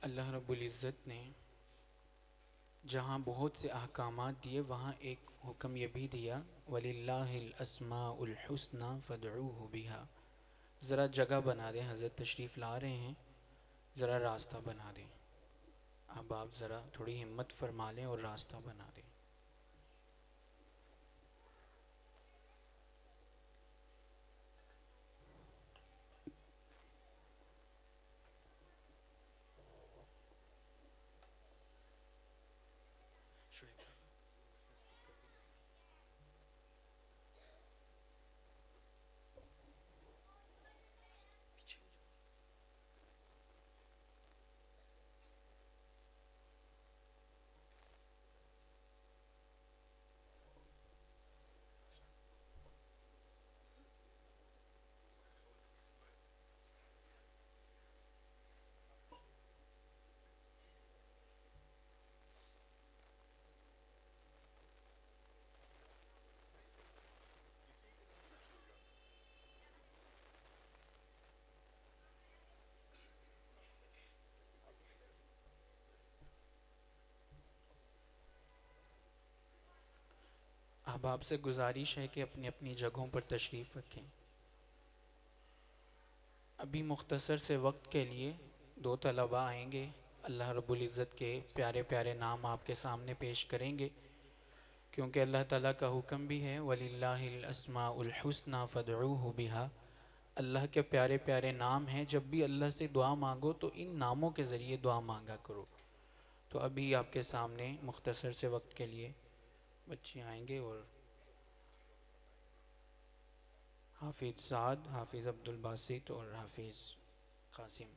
اللہ رب العزت نے جہاں بہت سے احکامات دیے وہاں ایک حکم یہ بھی دیا وَلِلَّهِ الْأَسْمَاءُ الْحُسْنَى فَادْعُوهُ بِهَا۔ ذرا جگہ بنا دیں، حضرت تشریف لا رہے ہیں، ذرا راستہ بنا دیں۔ اب آپ ذرا تھوڑی ہمت فرما لیں اور راستہ بنا دیں۔ اب آپ سے گزارش ہے کہ اپنی اپنی جگہوں پر تشریف رکھیں۔ ابھی مختصر سے وقت کے لیے دو طلباء آئیں گے، اللہ رب العزت کے پیارے پیارے نام آپ کے سامنے پیش کریں گے، کیونکہ اللہ تعالیٰ کا حکم بھی ہے وَلِلَّهِ الْأَسْمَاءُ الْحُسْنَى فَادْعُوهُ بِهَا۔ اللہ کے پیارے پیارے نام ہیں، جب بھی اللہ سے دعا مانگو تو ان ناموں کے ذریعے دعا مانگا کرو۔ تو ابھی آپ کے سامنے مختصر سے وقت کے لیے بچے آئیں گے، اور حافظ سعد، حافظ عبد الباسط اور حافظ قاسم۔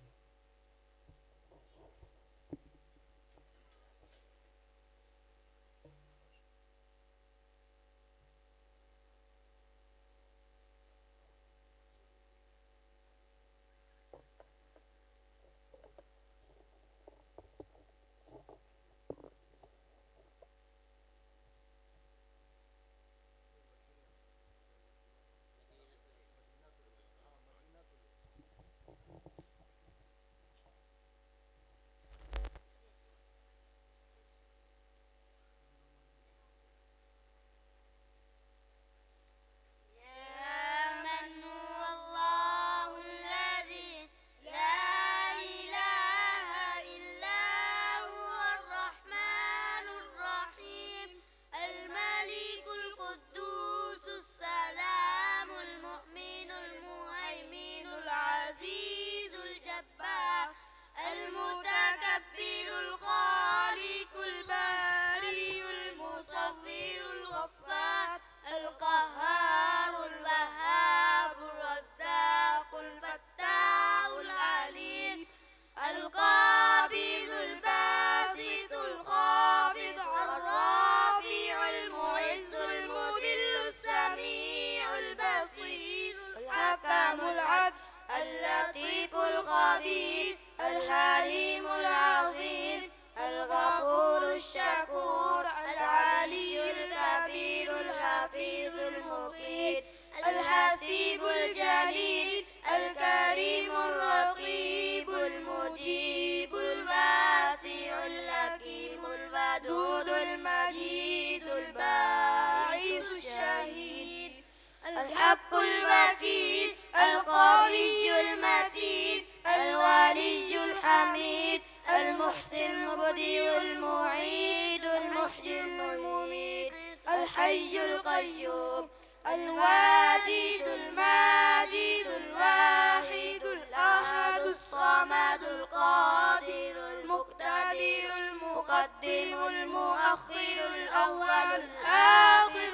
الحسيب الجليل الكريم الرقيب المجيب الواسع الحكيم الودود المجيد الباعث الشهيد الحق الوكيل القوي المتين الولي الحميد المحسن المبدئ المعيد المحيي المميت الحي القيوم الواجد الماجد الواحد الأحد الصمد القادر المقتدر المقدم المؤخر الأول الآخر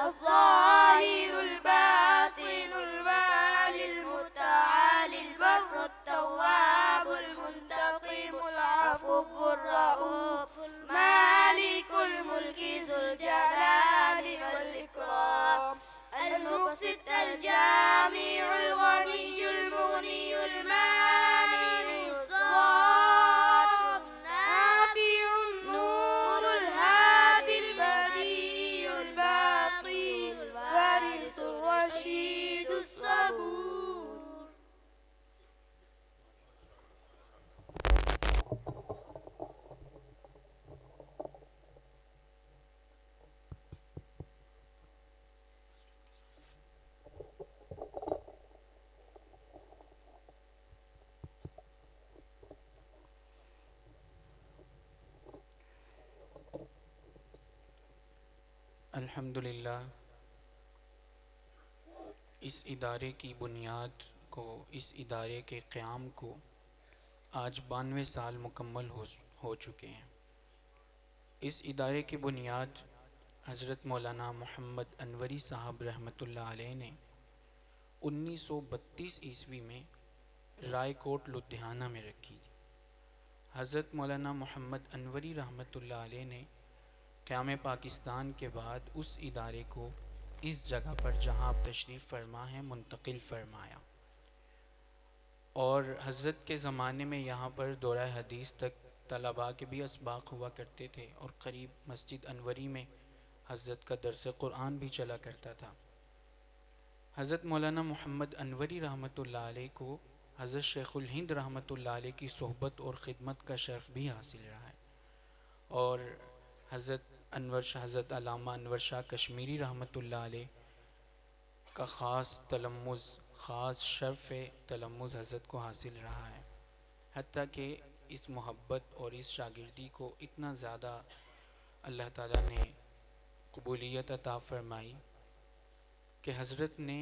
الظاهر الباطن الوالي المتعالي البر التواب المنتقم العفو الرؤوف المالك الملك ذو الجلال والإكرام المقسط الجامع الغني المغني المانع الضار النافع النور الهادي البديع الباقي الوارث الرشيد الحمدللہ اس ادارے کی بنیاد کو، اس ادارے کے قیام کو آج 92 سال مکمل ہو چکے ہیں۔ اس ادارے کی بنیاد حضرت مولانا محمد انوری صاحب رحمۃ اللہ علیہ نے 1932 عیسوی میں رائے کوٹ لدھیانہ میں رکھی تھی۔ حضرت مولانا محمد انوری رحمۃ اللہ علیہ نے قیام پاکستان کے بعد اس ادارے کو اس جگہ پر جہاں آپ تشریف فرما ہیں منتقل فرمایا، اور حضرت کے زمانے میں یہاں پر دورہ حدیث تک طلباء کے بھی اسباق ہوا کرتے تھے، اور قریب مسجد انوری میں حضرت کا درس قرآن بھی چلا کرتا تھا۔ حضرت مولانا محمد انوری رحمۃ اللہ علیہ کو حضرت شیخ الہند رحمۃ اللہ علیہ کی صحبت اور خدمت کا شرف بھی حاصل رہا ہے، اور حضرت علامہ انور شاہ کشمیری رحمۃ اللہ علیہ کا خاص شرف تلمذ حضرت کو حاصل رہا ہے، حتیٰ کہ اس محبت اور اس شاگردی کو اتنا زیادہ اللہ تعالیٰ نے قبولیت عطا فرمائی کہ حضرت نے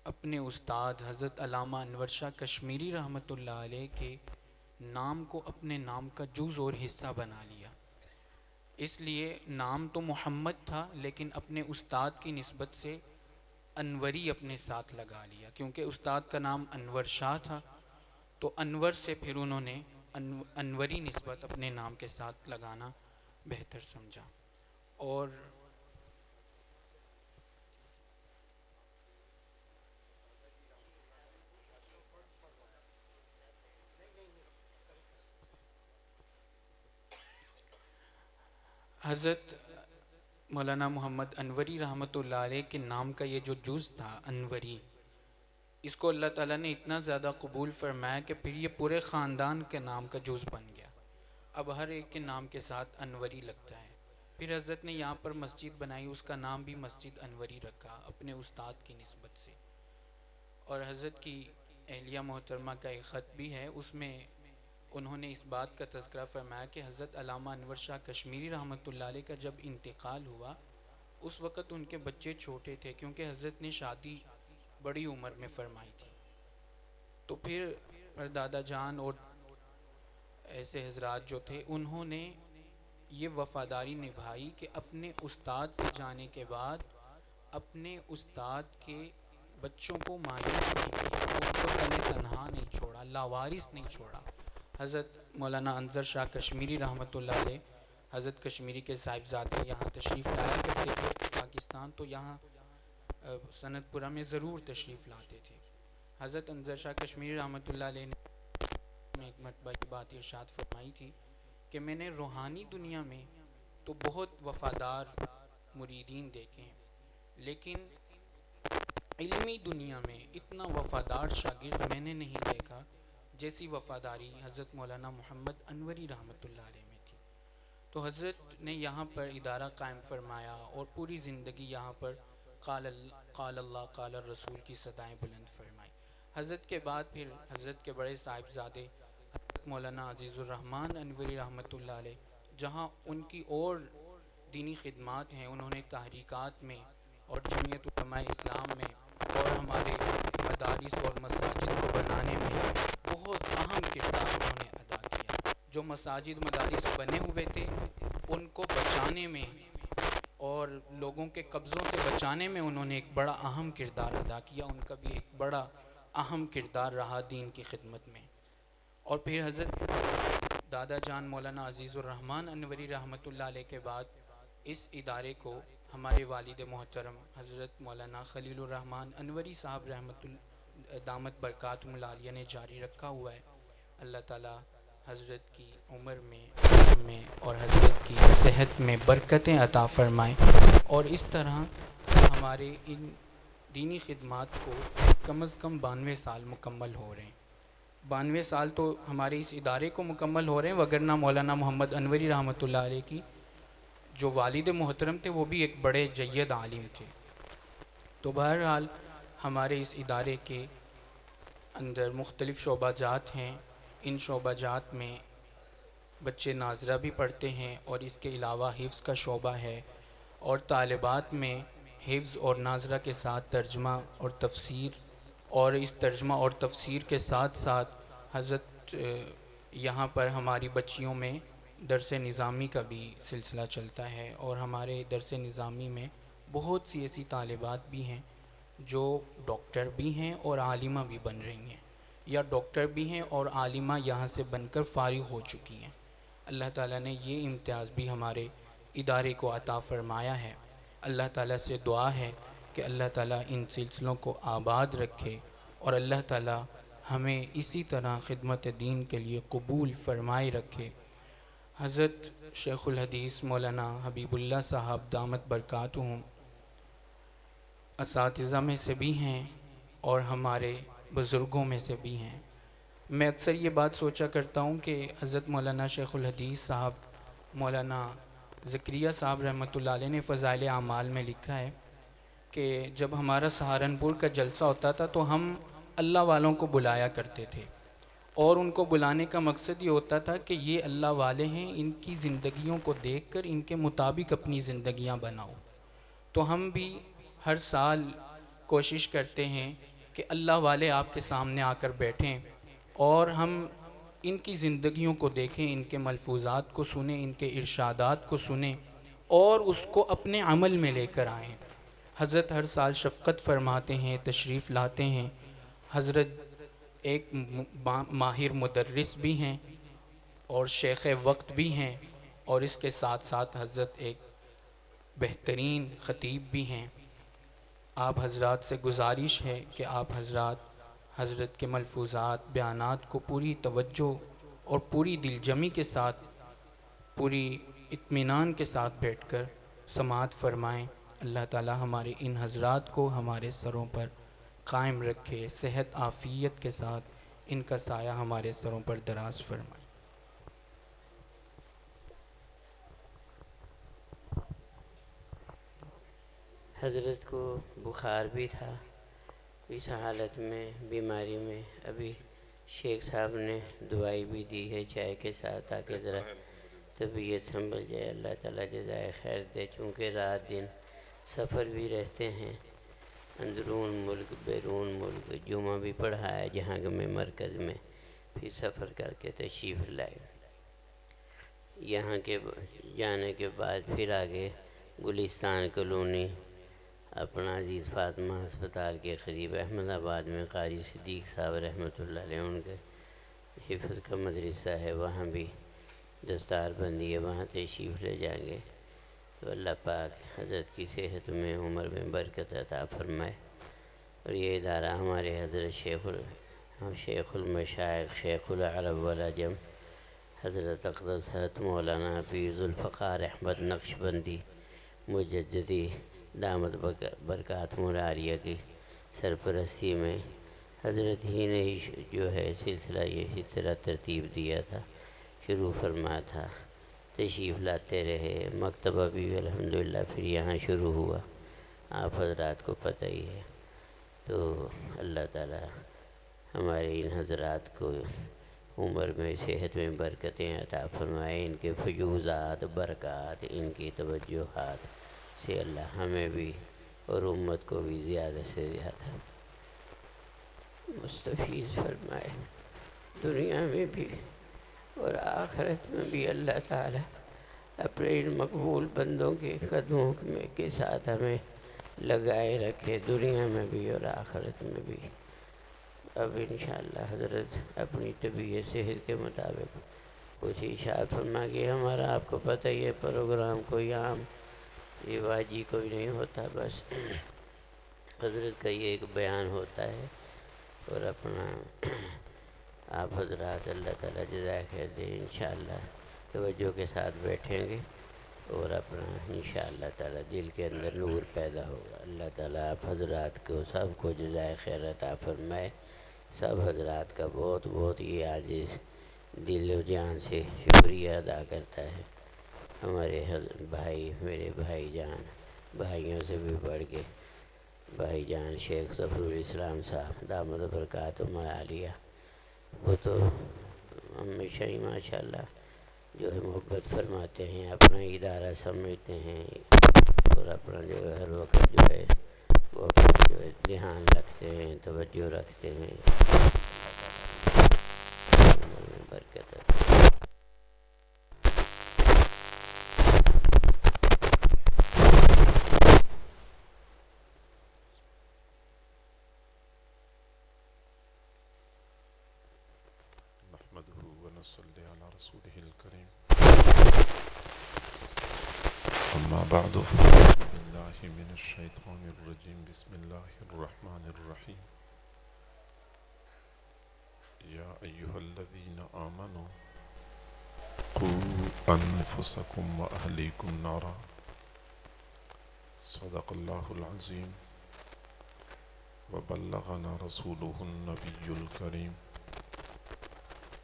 اپنے استاد حضرت علامہ انور شاہ کشمیری رحمۃ اللہ علیہ کے نام کو اپنے نام کا جز اور حصہ بنا لیا۔ اس لیے نام تو محمد تھا، لیکن اپنے استاد کی نسبت سے انوری اپنے ساتھ لگا لیا، کیونکہ استاد کا نام انور شاہ تھا، تو انور سے پھر انہوں نے انوری نسبت اپنے نام کے ساتھ لگانا بہتر سمجھا۔ اور حضرت مولانا محمد انوری رحمۃ اللہ علیہ کے نام کا یہ جو جز تھا انوری، اس کو اللہ تعالیٰ نے اتنا زیادہ قبول فرمایا کہ پھر یہ پورے خاندان کے نام کا جز بن گیا۔ اب ہر ایک کے نام کے ساتھ انوری لگتا ہے۔ پھر حضرت نے یہاں پر مسجد بنائی، اس کا نام بھی مسجد انوری رکھا اپنے استاد کی نسبت سے۔ اور حضرت کی اہلیہ محترمہ کا ایک خط بھی ہے، اس میں انہوں نے اس بات کا تذکرہ فرمایا کہ حضرت علامہ انور شاہ کشمیری رحمۃ اللہ علیہ کا جب انتقال ہوا اس وقت ان کے بچے چھوٹے تھے، کیونکہ حضرت نے شادی بڑی عمر میں فرمائی تھی، تو پھر دادا جان اور ایسے حضرات جو تھے انہوں نے یہ وفاداری نبھائی کہ اپنے استاد کے جانے کے بعد اپنے استاد کے بچوں کو مایوس نہیں کیا، ان کو تنِ تنہا نہیں چھوڑا، لاوارث نہیں چھوڑا۔ حضرت مولانا انظر شاہ کشمیری رحمۃ اللہ علیہ، حضرت کشمیری کے صاحبزادے یہاں تشریف لایا کرتے تھے پاکستان، تو یہاں سنت پورہ میں ضرور تشریف لاتے تھے۔ حضرت انظر شاہ کشمیری رحمۃ اللہ علیہ نے ایک مرتبہ کی بات ارشاد فرمائی تھی کہ میں نے روحانی دنیا میں تو بہت وفادار مریدین دیکھے ہیں، لیکن علمی دنیا میں اتنا وفادار شاگرد میں نے نہیں دیکھا جیسی وفاداری حضرت مولانا محمد انوری رحمۃ اللہ علیہ میں تھی۔ تو حضرت نے یہاں پر ادارہ قائم فرمایا اور پوری زندگی یہاں پر قال اللہ قال الرسول کی صدائیں بلند فرمائی۔ حضرت کے بعد پھر حضرت کے بڑے صاحبزادے حضرت مولانا عزیز الرحمن انوری رحمۃ اللہ علیہ، جہاں ان کی اور دینی خدمات ہیں، انہوں نے تحریکات میں اور جمعیت علماء اسلام میں اور ہمارے مدارس اور مساجد کو بنانے میں بہت اہم کردار انہوں نے ادا کیا۔ جو مساجد مدارس بنے ہوئے تھے ان کو بچانے میں اور لوگوں کے قبضوں سے بچانے میں انہوں نے ایک بڑا اہم کردار ادا کیا، ان کا بھی ایک بڑا اہم کردار رہا دین کی خدمت میں۔ اور پھر حضرت دادا جان مولانا عزیز الرحمن انوری رحمۃ اللہ علیہ کے بعد اس ادارے کو ہمارے والد محترم حضرت مولانا خلیل الرحمن انوری صاحب رحمۃ دامت برکاتہم العالیہ نے جاری رکھا ہوا ہے۔ اللہ تعالیٰ حضرت کی عمر میں اور حضرت کی صحت میں برکتیں عطا فرمائیں، اور اس طرح ہمارے ان دینی خدمات کو کم از کم 92 سال مکمل ہو رہے ہیں۔ 92 سال تو ہمارے اس ادارے کو مکمل ہو رہے ہیں، وگرنہ مولانا محمد انوری رحمۃ اللہ علیہ کی جو والد محترم تھے وہ بھی ایک بڑے جید عالم تھے۔ تو بہرحال ہمارے اس ادارے کے اندر مختلف شعبہ جات ہیں، ان شعبہ جات میں بچے ناظرہ بھی پڑھتے ہیں، اور اس کے علاوہ حفظ کا شعبہ ہے، اور طالبات میں حفظ اور ناظرہ کے ساتھ ترجمہ اور تفسیر، اور اس ترجمہ اور تفسیر کے ساتھ ساتھ حضرت یہاں پر ہماری بچیوں میں درس نظامی کا بھی سلسلہ چلتا ہے، اور ہمارے درس نظامی میں بہت سی ایسی طالبات بھی ہیں جو ڈاکٹر بھی ہیں اور عالمہ بھی بن رہی ہیں، یا ڈاکٹر بھی ہیں اور عالمہ یہاں سے بن کر فارغ ہو چکی ہیں۔ اللہ تعالیٰ نے یہ امتیاز بھی ہمارے ادارے کو عطا فرمایا ہے۔ اللہ تعالیٰ سے دعا ہے کہ اللہ تعالیٰ ان سلسلوں کو آباد رکھے، اور اللہ تعالیٰ ہمیں اسی طرح خدمت دین کے لیے قبول فرمائے رکھے۔ حضرت شیخ الحدیث مولانا حبیب اللہ صاحب دامت برکاتہم اساتذہ میں سے بھی ہیں اور ہمارے بزرگوں میں سے بھی ہیں۔ میں اکثر یہ بات سوچا کرتا ہوں کہ حضرت مولانا شیخ الحدیث صاحب مولانا زکریا صاحب رحمۃ اللہ علیہ نے فضائل اعمال میں لکھا ہے کہ جب ہمارا سہارنپور کا جلسہ ہوتا تھا تو ہم اللہ والوں کو بلایا کرتے تھے، اور ان کو بلانے کا مقصد یہ ہوتا تھا کہ یہ اللہ والے ہیں، ان کی زندگیوں کو دیکھ کر ان کے مطابق اپنی زندگیاں بناؤ۔ تو ہم بھی ہر سال کوشش کرتے ہیں کہ اللہ والے آپ کے سامنے آ کر بیٹھیں اور ہم ان کی زندگیوں کو دیکھیں، ان کے ملفوظات کو سنیں، ان کے ارشادات کو سنیں اور اس کو اپنے عمل میں لے کر آئیں۔ حضرت ہر سال شفقت فرماتے ہیں، تشریف لاتے ہیں۔ حضرت ایک ماہر مدرس بھی ہیں اور شیخ وقت بھی ہیں، اور اس کے ساتھ ساتھ حضرت ایک بہترین خطیب بھی ہیں۔ آپ حضرات سے گزارش ہے کہ آپ حضرت کے ملفوظات بیانات کو پوری توجہ اور پوری دل جمی کے ساتھ، پوری اطمینان کے ساتھ بیٹھ کر سماعت فرمائیں۔ اللہ تعالی ہمارے ان حضرات کو ہمارے سروں پر قائم رکھے، صحت عافیت کے ساتھ ان کا سایہ ہمارے سروں پر دراز فرمائے۔ حضرت کو بخار بھی تھا، اس حالت میں بیماری میں ابھی شیخ صاحب نے دوائی بھی دی ہے چائے کے ساتھ تاکہ ذرا طبیعت سنبھل جائے۔ اللہ تعالیٰ جزائے خیر دے، چونکہ رات دن سفر بھی رہتے ہیں، اندرون ملک بیرون ملک، جمعہ بھی پڑھایا جہاں میں مرکز میں، پھر سفر کر کے تشریف لائے۔ یہاں کے جانے کے بعد پھر آگے گلستان کالونی اپنا عزیز فاطمہ ہسپتال کے قریب احمد آباد میں قاری صدیق صاحب رحمۃ اللہ علیہ ان کے حفظ کا مدرسہ ہے، وہاں بھی دستار بندی ہے، وہاں تشریف لے جائیں گے تو اللہ پاک حضرت کی صحت میں عمر میں برکت عطا فرمائے۔ اور یہ ادارہ ہمارے حضرت شیخ المشائخ شیخ العرب والعجم حضرت اقدس حضرت مولانا حفیظ ذوالفقار احمد نقشبندی مجددی دامت برکات مرعاریہ کی سرپرستی میں حضرت ہی نے جو ہے سلسلہ یہ اس طرح ترتیب دیا تھا، شروع فرمایا تھا، تشریف لاتے رہے، مکتبہ بھی الحمدللہ پھر یہاں شروع ہوا، آپ حضرات کو پتہ ہی ہے۔ تو اللہ تعالی ہمارے ان حضرات کو عمر میں صحت میں برکتیں عطا فرمائے، ان کے فیوزات برکات ان کی توجہات سے اللہ ہمیں بھی اور امت کو بھی زیادہ سے زیادہ مستفیض فرمائے، دنیا میں بھی اور آخرت میں بھی اللہ تعالی اپنے ان مقبول بندوں کے قدموں کے ساتھ ہمیں لگائے رکھے، دنیا میں بھی اور آخرت میں بھی۔ اب انشاءاللہ حضرت اپنی طبیعت صحت کے مطابق کچھ ارشاد فرما کے، ہمارا آپ کو پتہ ہی ہے پروگرام کوئی عام رواجی کوئی نہیں ہوتا، بس حضرت کا یہ ایک بیان ہوتا ہے، اور اپنا آپ حضرات اللہ تعالیٰ جزائے خیر دے انشاءاللہ توجہ کے ساتھ بیٹھیں گے اور اپنا انشاءاللہ تعالیٰ دل کے اندر نور پیدا ہوگا۔ اللہ تعالیٰ آپ حضرات کو سب کو جزائے خیر عطا فرمائے۔ سب حضرات کا بہت بہت یہ عاجز دل و جان سے شکریہ ادا کرتا ہے۔ ہمارے بھائی، میرے بھائی جان، بھائیوں سے بھی بڑھ کے بھائی جان شیخ ظفر الاسلام صاحب دامت برکاتہم العالیہ، وہ تو ہمیشہ ہی ماشاءاللہ جو ہے محبت فرماتے ہیں، اپنا ادارہ سمجھتے ہیں، اور اپنا جو ہے ہر وقت جو ہے وہ اپنا جو ہے دھیان رکھتے ہیں، توجہ رکھتے ہیں، عمر میں برکت ہے۔ نحمده ونصلي على رسوله الكريم، أما بعد فأعوذ بالله من الشيطان الرجيم، بسم الله الرحمن الرحيم، يا أيها الذين آمنوا قوا أنفسكم وأهليكم نارا، صدق الله العظيم، وبلغنا رسوله النبي الكريم،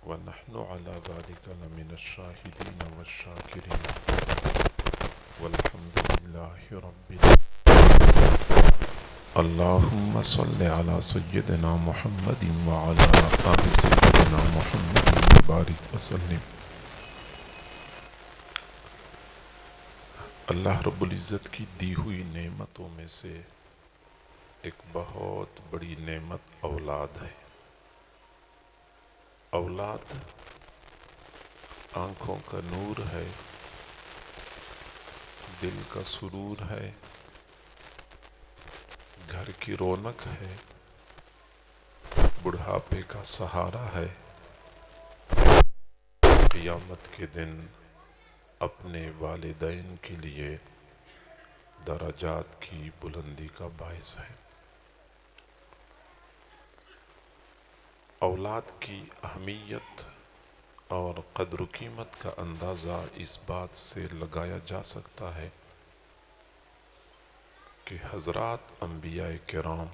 ونحن على ذلك لمن الشاهدين والشاكرين، والحمد لله رب العالمين. اللهم صل على سيدنا محمد وعلى آل سيدنا محمد وبارك وسلم۔ اللہ رب العزت کی دی ہوئی نعمتوں میں سے ایک بہت بڑی نعمت اولاد ہے۔ اولاد آنکھوں کا نور ہے، دل کا سرور ہے، گھر کی رونق ہے، بڑھاپے کا سہارا ہے، قیامت کے دن اپنے والدین کے لیے درجات کی بلندی کا باعث ہے۔ اولاد کی اہمیت اور قدر و قیمت کا اندازہ اس بات سے لگایا جا سکتا ہے کہ حضرات انبیاء کرام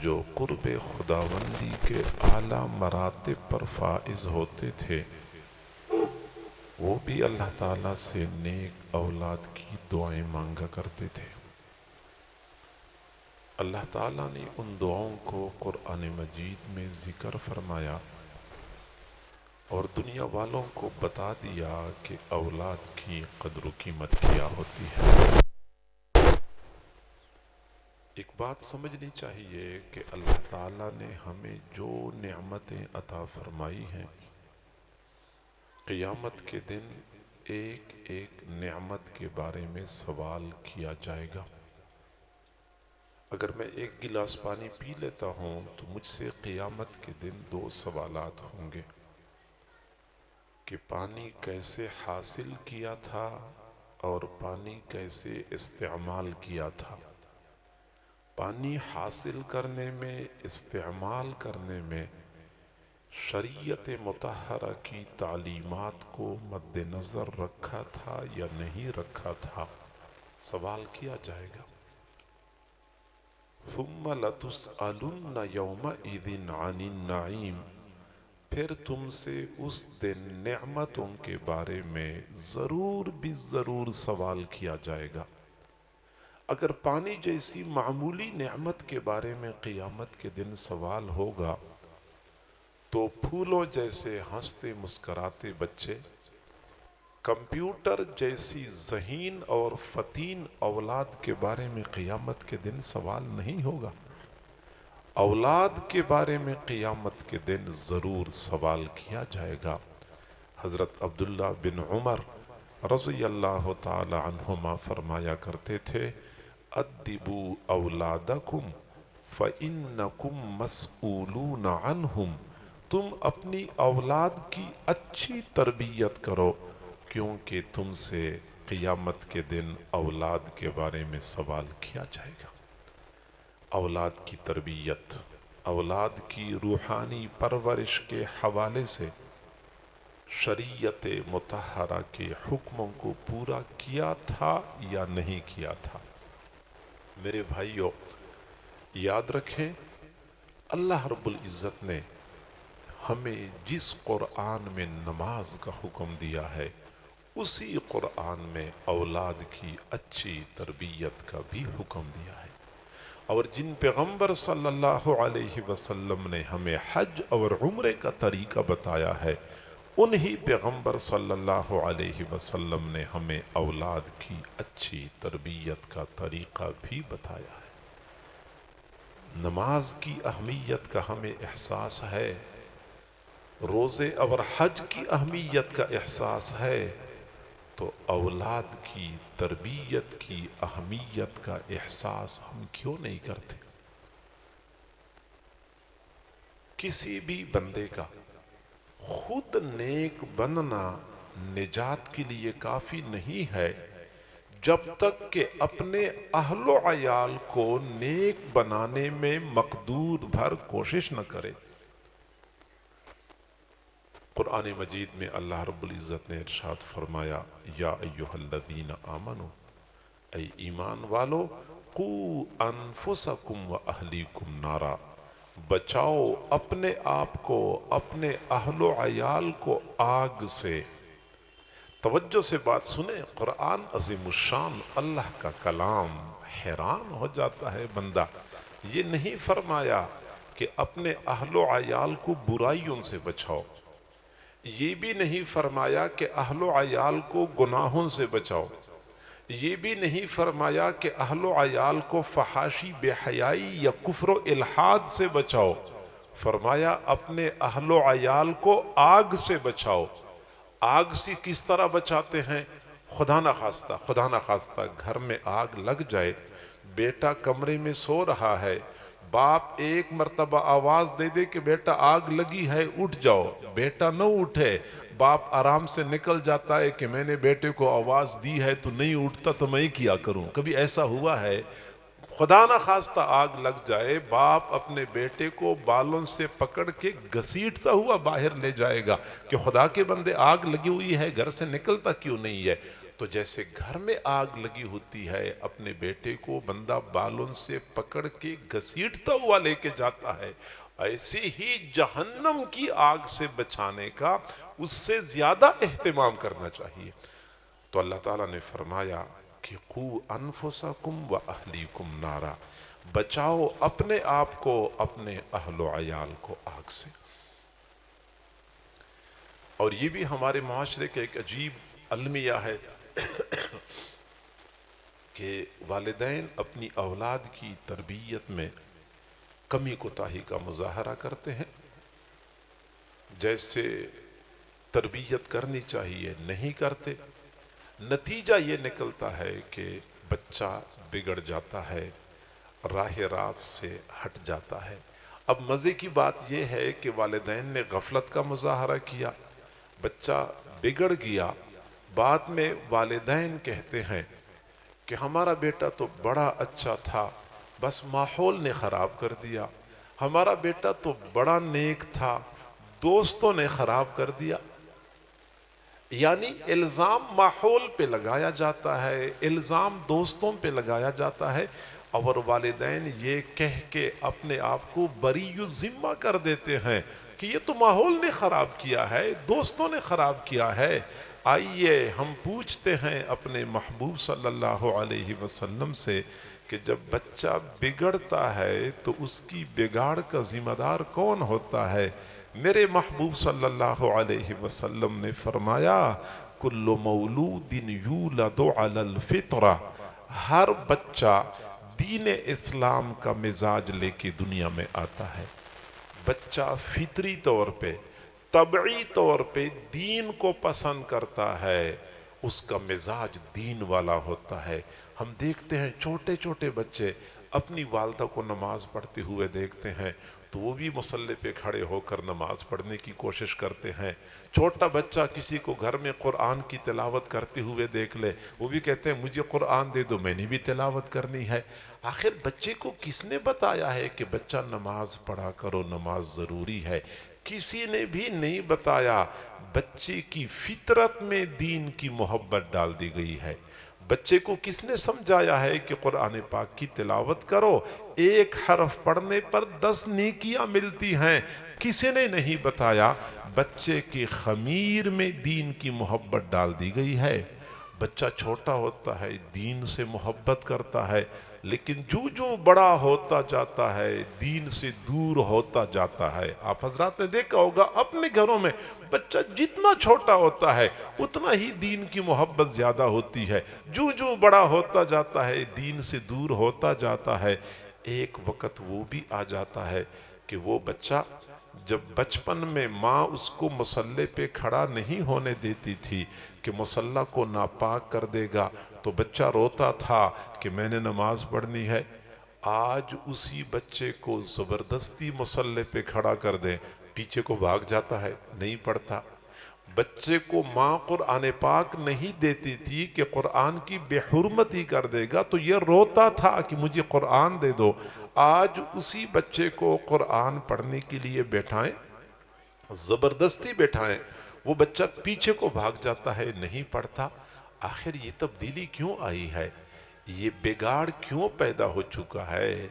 جو قرب خداوندی کے اعلیٰ مراتب پر فائز ہوتے تھے، وہ بھی اللہ تعالیٰ سے نیک اولاد کی دعائیں مانگا کرتے تھے۔ اللہ تعالیٰ نے ان دعاؤں کو قرآن مجید میں ذکر فرمایا اور دنیا والوں کو بتا دیا کہ اولاد کی قدر و قیمت کیا ہوتی ہے۔ ایک بات سمجھنی چاہیے کہ اللہ تعالیٰ نے ہمیں جو نعمتیں عطا فرمائی ہیں، قیامت کے دن ایک ایک نعمت کے بارے میں سوال کیا جائے گا۔ اگر میں ایک گلاس پانی پی لیتا ہوں تو مجھ سے قیامت کے دن 2 سوالات ہوں گے کہ پانی کیسے حاصل کیا تھا اور پانی کیسے استعمال کیا تھا۔ پانی حاصل کرنے میں، استعمال کرنے میں شریعت مطہرہ کی تعلیمات کو مد نظر رکھا تھا یا نہیں رکھا تھا، سوال کیا جائے گا۔ ثم لتسألن یومئذ عن النعیم، پھر تم سے اس دن نعمتوں کے بارے میں ضرور بھی ضرور سوال کیا جائے گا۔ اگر پانی جیسی معمولی نعمت کے بارے میں قیامت کے دن سوال ہوگا تو پھولوں جیسے ہنستے مسکراتے بچے، کمپیوٹر جیسی ذہین اور فتین اولاد کے بارے میں قیامت کے دن سوال نہیں ہوگا۔ اولاد کے بارے میں قیامت کے دن ضرور سوال کیا جائے گا۔ حضرت عبداللہ بن عمر رضی اللہ تعالی عنہما فرمایا کرتے تھے، ادبوا اولادکم فإنکم مسئولون عنہم، تم اپنی اولاد کی اچھی تربیت کرو کیونکہ تم سے قیامت کے دن اولاد کے بارے میں سوال کیا جائے گا۔ اولاد کی تربیت، اولاد کی روحانی پرورش کے حوالے سے شریعت مطہرہ کے حکموں کو پورا کیا تھا یا نہیں کیا تھا؟ میرے بھائیو، یاد رکھیں، اللہ رب العزت نے ہمیں جس قرآن میں نماز کا حکم دیا ہے، اسی قرآن میں اولاد کی اچھی تربیت کا بھی حکم دیا ہے۔ اور جن پیغمبر صلی اللہ علیہ وسلم نے ہمیں حج اور عمرے کا طریقہ بتایا ہے، انہی پیغمبر صلی اللہ علیہ وسلم نے ہمیں اولاد کی اچھی تربیت کا طریقہ بھی بتایا ہے۔ نماز کی اہمیت کا ہمیں احساس ہے، روزے اور حج کی اہمیت کا احساس ہے، تو اولاد کی تربیت کی اہمیت کا احساس ہم کیوں نہیں کرتے؟ کسی بھی بندے کا خود نیک بننا نجات کے لیے کافی نہیں ہے جب تک کہ اپنے اہل و عیال کو نیک بنانے میں مقدور بھر کوشش نہ کرے۔ قرآن مجید میں اللہ رب العزت نے ارشاد فرمایا، یا ایہا الذین آمنو، اے ایمان والو، قو انفسکم و اہلیکم نارا، بچاؤ اپنے آپ کو، اپنے اہل و عیال کو آگ سے۔ توجہ سے بات سنیں، قرآن عظیم الشان اللہ کا کلام، حیران ہو جاتا ہے بندہ۔ یہ نہیں فرمایا کہ اپنے اہل و عیال کو برائیوں سے بچاؤ، یہ بھی نہیں فرمایا کہ اہل و عیال کو گناہوں سے بچاؤ، یہ بھی نہیں فرمایا کہ اہل و عیال کو فحاشی بے حیائی یا کفر و الحاد سے بچاؤ، فرمایا اپنے اہل و عیال کو آگ سے بچاؤ۔ آگ سے کس طرح بچاتے ہیں؟ خدا نخواستہ گھر میں آگ لگ جائے، بیٹا کمرے میں سو رہا ہے، باپ ایک مرتبہ آواز دے دے کہ بیٹا آگ لگی ہے اٹھ جاؤ، بیٹا نہ اٹھے، باپ آرام سے نکل جاتا ہے کہ میں نے بیٹے کو آواز دی ہے تو نہیں اٹھتا تو میں کیا کروں؟ کبھی ایسا ہوا ہے؟ خدا نخواستہ آگ لگ جائے، باپ اپنے بیٹے کو بالوں سے پکڑ کے گھسیٹتا ہوا باہر لے جائے گا کہ خدا کے بندے آگ لگی ہوئی ہے، گھر سے نکلتا کیوں نہیں ہے؟ تو جیسے گھر میں آگ لگی ہوتی ہے، اپنے بیٹے کو بندہ بالوں سے پکڑ کے گھسیٹتا ہوا لے کے جاتا ہے، ایسے ہی جہنم کی آگ سے بچانے کا اس سے زیادہ اہتمام کرنا چاہیے۔ تو اللہ تعالیٰ نے فرمایا کہ قو انفسکم و اہلیکم نارا، بچاؤ اپنے آپ کو، اپنے اہل و عیال کو آگ سے۔ اور یہ بھی ہمارے معاشرے کا ایک عجیب المیہ ہے کہ والدین اپنی اولاد کی تربیت میں کمی کوتاہی کا مظاہرہ کرتے ہیں، جیسے تربیت کرنی چاہیے نہیں کرتے۔ نتیجہ یہ نکلتا ہے کہ بچہ بگڑ جاتا ہے، راہ راست سے ہٹ جاتا ہے۔ اب مزے کی بات یہ ہے کہ والدین نے غفلت کا مظاہرہ کیا، بچہ بگڑ گیا، بعد میں والدین کہتے ہیں کہ ہمارا بیٹا تو بڑا اچھا تھا، بس ماحول نے خراب کر دیا، ہمارا بیٹا تو بڑا نیک تھا، دوستوں نے خراب کر دیا۔ یعنی الزام ماحول پہ لگایا جاتا ہے، الزام دوستوں پہ لگایا جاتا ہے، اور والدین یہ کہہ کے اپنے آپ کو بری ذمہ کر دیتے ہیں کہ یہ تو ماحول نے خراب کیا ہے، دوستوں نے خراب کیا ہے۔ آئیے ہم پوچھتے ہیں اپنے محبوب صلی اللہ علیہ وسلم سے کہ جب بچہ بگڑتا ہے تو اس کی بگاڑ کا ذمہ دار کون ہوتا ہے؟ میرے محبوب صلی اللہ علیہ وسلم نے فرمایا، کل مولود یولد علی الفطرہ، ہر بچہ دین اسلام کا مزاج لے کے دنیا میں آتا ہے۔ بچہ فطری طور پہ، طبعی طور پہ دین کو پسند کرتا ہے، اس کا مزاج دین والا ہوتا ہے۔ ہم دیکھتے ہیں چھوٹے چھوٹے بچے اپنی والدہ کو نماز پڑھتے ہوئے دیکھتے ہیں تو وہ بھی مصلی پہ کھڑے ہو کر نماز پڑھنے کی کوشش کرتے ہیں۔ چھوٹا بچہ کسی کو گھر میں قرآن کی تلاوت کرتے ہوئے دیکھ لے، وہ بھی کہتے ہیں مجھے قرآن دے دو، میں نے بھی تلاوت کرنی ہے۔ آخر بچے کو کس نے بتایا ہے کہ بچہ نماز پڑھا کرو، نماز ضروری ہے؟ کسی نے بھی نہیں بتایا۔ بچے کی فطرت میں دین کی محبت ڈال دی گئی ہے۔ بچے کو کس نے سمجھایا ہے کہ قرآن پاک کی تلاوت کرو، ایک حرف پڑھنے پر 10 نیکیاں ملتی ہیں؟ کسی نے نہیں بتایا۔ بچے کی خمیر میں دین کی محبت ڈال دی گئی ہے۔ بچہ چھوٹا ہوتا ہے، دین سے محبت کرتا ہے، لیکن جو بڑا ہوتا جاتا ہے دین سے دور ہوتا جاتا ہے. آپ حضرات نے دیکھا ہوگا اپنے گھروں میں بچہ جتنا چھوٹا ہوتا ہے اتنا ہی دین کی محبت زیادہ ہوتی ہے. جو بڑا ہوتا جاتا ہے دین سے دور ہوتا جاتا ہے. ایک وقت وہ بھی آ جاتا ہے کہ وہ بچہ جب بچپن میں ماں اس کو مصلے پہ کھڑا نہیں ہونے دیتی تھی کہ مصلہ کو ناپاک کر دے گا تو بچہ روتا تھا کہ میں نے نماز پڑھنی ہے. آج اسی بچے کو زبردستی مصلے پہ کھڑا کر دیں پیچھے کو بھاگ جاتا ہے, نہیں پڑھتا. بچے کو ماں قرآن پاک نہیں دیتی تھی کہ قرآن کی بے حرمتی کر دے گا تو یہ روتا تھا کہ مجھے قرآن دے دو. آج اسی بچے کو قرآن پڑھنے کے لیے بیٹھائیں, زبردستی بیٹھائیں, وہ بچہ پیچھے کو بھاگ جاتا ہے, نہیں پڑھتا. آخر یہ تبدیلی کیوں آئی ہے؟ یہ بگاڑ کیوں پیدا ہو چکا ہے؟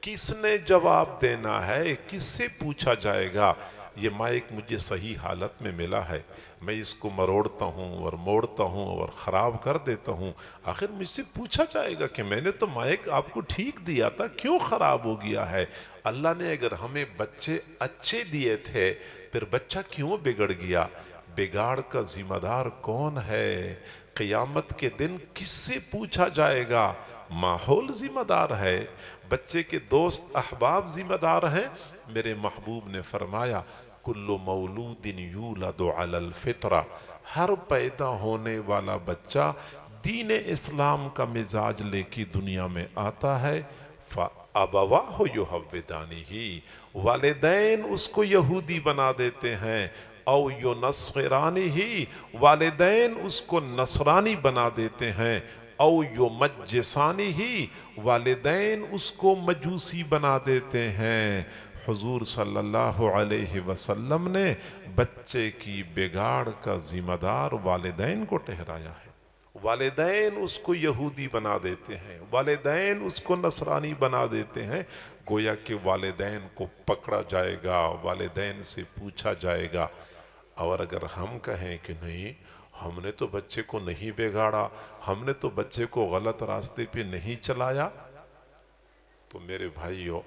کس نے جواب دینا ہے؟ کس سے پوچھا جائے گا؟ یہ مائک مجھے صحیح حالت میں ملا ہے, میں اس کو مروڑتا ہوں اور موڑتا ہوں اور خراب کر دیتا ہوں, آخر مجھ سے پوچھا جائے گا کہ میں نے تو مائک آپ کو ٹھیک دیا تھا, کیوں خراب ہو گیا ہے؟ اللہ نے اگر ہمیں بچے اچھے دیے تھے پھر بچہ کیوں بگڑ گیا؟ بگاڑ کا ذمہ دار کون ہے؟ قیامت کے دن کس سے پوچھا جائے گا؟ ماحول ذمہ دار ہے, بچے کے دوست احباب ذمہ دار ہیں. میرے محبوب نے فرمایا کل مولود یولد علی الفطرہ, ہر پیدا ہونے والا بچہ دین اسلام کا مزاج لے کے دنیا میں آتا ہے. فَأَبَوَاهُ يُحَوِّدَانِهِ, والدین اس کو یہودی بنا دیتے ہیں, او یُنَصِّرَانِهِ, والدین اس کو نصرانی بنا دیتے ہیں, او یُمَجِّسَانِهِ, والدین اس کو مجوسی بنا دیتے ہیں. حضور صلی اللہ علیہ وسلم نے بچے کی بگاڑ کا ذمہ دار والدین کو ٹھہرایا ہے. والدین اس کو یہودی بنا دیتے ہیں, والدین اس کو نصرانی بنا دیتے ہیں. گویا کہ والدین کو پکڑا جائے گا, والدین سے پوچھا جائے گا. اور اگر ہم کہیں کہ نہیں ہم نے تو بچے کو نہیں بگاڑا, ہم نے تو بچے کو غلط راستے پہ نہیں چلایا, تو میرے بھائیو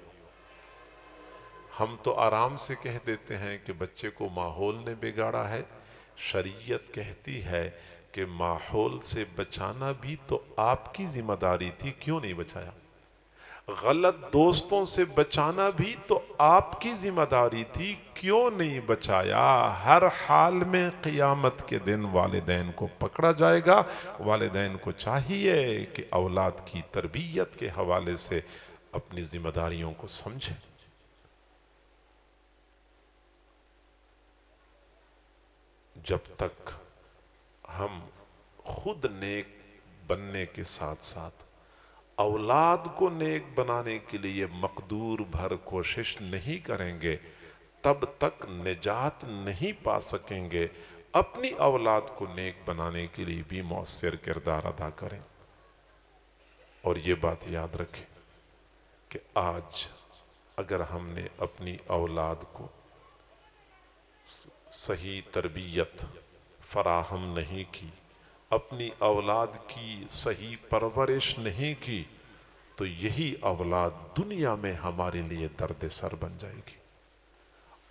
ہم تو آرام سے کہہ دیتے ہیں کہ بچے کو ماحول نے بگاڑا ہے. شریعت کہتی ہے کہ ماحول سے بچانا بھی تو آپ کی ذمہ داری تھی, کیوں نہیں بچایا؟ غلط دوستوں سے بچانا بھی تو آپ کی ذمہ داری تھی, کیوں نہیں بچایا؟ ہر حال میں قیامت کے دن والدین کو پکڑا جائے گا. والدین کو چاہیے کہ اولاد کی تربیت کے حوالے سے اپنی ذمہ داریوں کو سمجھیں. جب تک ہم خود نیک بننے کے ساتھ ساتھ اولاد کو نیک بنانے کے لیے مقدور بھر کوشش نہیں کریں گے تب تک نجات نہیں پا سکیں گے. اپنی اولاد کو نیک بنانے کے لیے بھی مؤثر کردار ادا کریں. اور یہ بات یاد رکھیں کہ آج اگر ہم نے اپنی اولاد کو صحیح تربیت فراہم نہیں کی, اپنی اولاد کی صحیح پرورش نہیں کی, تو یہی اولاد دنیا میں ہمارے لیے درد سر بن جائے گی,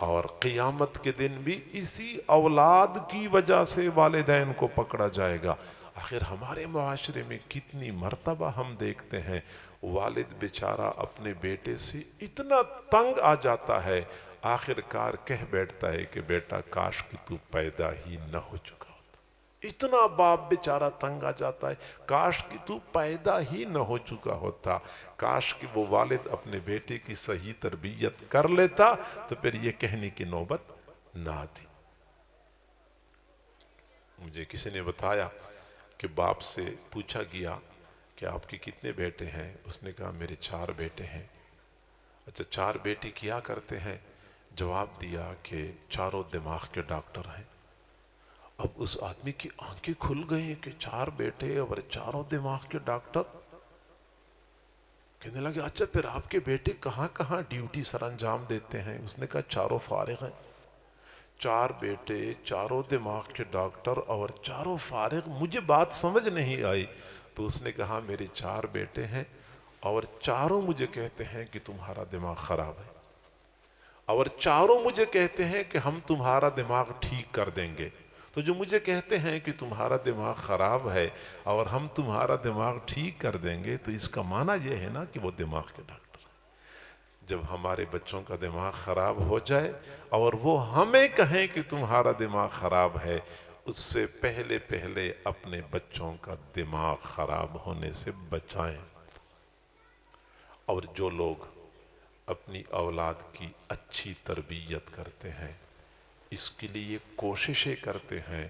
اور قیامت کے دن بھی اسی اولاد کی وجہ سے والدین کو پکڑا جائے گا. آخر ہمارے معاشرے میں کتنی مرتبہ ہم دیکھتے ہیں والد بیچارہ اپنے بیٹے سے اتنا تنگ آ جاتا ہے, آخر کار کہہ بیٹھتا ہے کہ بیٹا کاش کہ تو پیدا ہی نہ ہو چکا ہوتا. اتنا باپ بیچارہ تنگ آ جاتا ہے, کاش کہ تو پیدا ہی نہ ہو چکا ہوتا, کاش کہ وہ والد اپنے بیٹے کی صحیح تربیت کر لیتا تو پھر یہ کہنے کی نوبت نہ آتی. مجھے کسی نے بتایا کہ باپ سے پوچھا گیا کہ آپ کے کتنے بیٹے ہیں؟ اس نے کہا میرے 4 بیٹے ہیں. اچھا 4 بیٹے کیا کرتے ہیں؟ جواب دیا کہ چاروں دماغ کے ڈاکٹر ہیں. اب اس آدمی کی آنکھیں کھل گئی کہ 4 بیٹے اور چاروں دماغ کے ڈاکٹر. کہنے لگے اچھا پھر آپ کے بیٹے کہاں کہاں ڈیوٹی سر انجام دیتے ہیں؟ اس نے کہا چاروں فارغ ہیں. 4 بیٹے, چاروں دماغ کے ڈاکٹر اور چاروں فارغ, مجھے بات سمجھ نہیں آئی. تو اس نے کہا میرے 4 بیٹے ہیں اور چاروں مجھے کہتے ہیں کہ تمہارا دماغ خراب ہے، اور چاروں مجھے کہتے ہیں کہ ہم تمہارا دماغ ٹھیک کر دیں گے۔ تو جو مجھے کہتے ہیں کہ تمہارا دماغ خراب ہے اور ہم تمہارا دماغ ٹھیک کر دیں گے، تو اس کا معنی یہ ہے نا کہ وہ دماغ کے ڈاکٹر ہیں۔ جب ہمارے بچوں کا دماغ خراب ہو جائے اور وہ ہمیں کہیں کہ تمہارا دماغ خراب ہے، اس سے پہلے اپنے بچوں کا دماغ خراب ہونے سے بچائیں۔ اور جو لوگ اپنی اولاد کی اچھی تربیت کرتے ہیں، اس کے لیے کوششیں کرتے ہیں،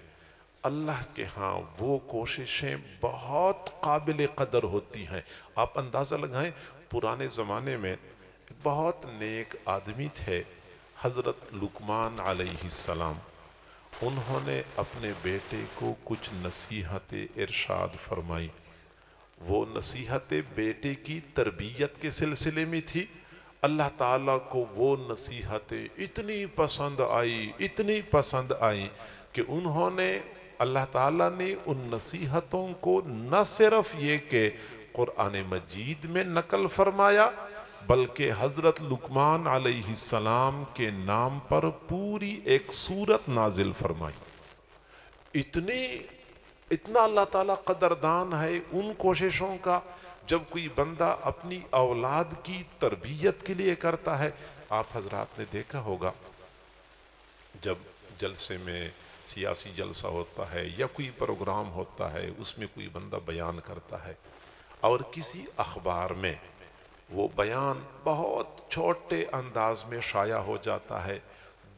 اللہ کے ہاں وہ کوششیں بہت قابل قدر ہوتی ہیں۔ آپ اندازہ لگائیں، پرانے زمانے میں بہت نیک آدمی تھے، حضرت لقمان علیہ السلام۔ انہوں نے اپنے بیٹے کو کچھ نصیحتیں ارشاد فرمائی۔ وہ نصیحتیں بیٹے کی تربیت کے سلسلے میں تھی۔ اللہ تعالیٰ کو وہ نصیحتیں اتنی پسند آئیں کہ انہوں نے، اللہ تعالیٰ نے ان نصیحتوں کو نہ صرف یہ کہ قرآن مجید میں نقل فرمایا، بلکہ حضرت لقمان علیہ السلام کے نام پر پوری ایک سورت نازل فرمائی۔ اتنا اللہ تعالیٰ قدردان ہے ان کوششوں کا۔ جب کوئی بندہ اپنی اولاد کی تربیت کے لیے کرتا ہے، آپ حضرات نے دیکھا ہوگا جب جلسے میں سیاسی جلسہ ہوتا ہے یا کوئی پروگرام ہوتا ہے، اس میں کوئی بندہ بیان کرتا ہے اور کسی اخبار میں وہ بیان بہت چھوٹے انداز میں شائع ہو جاتا ہے،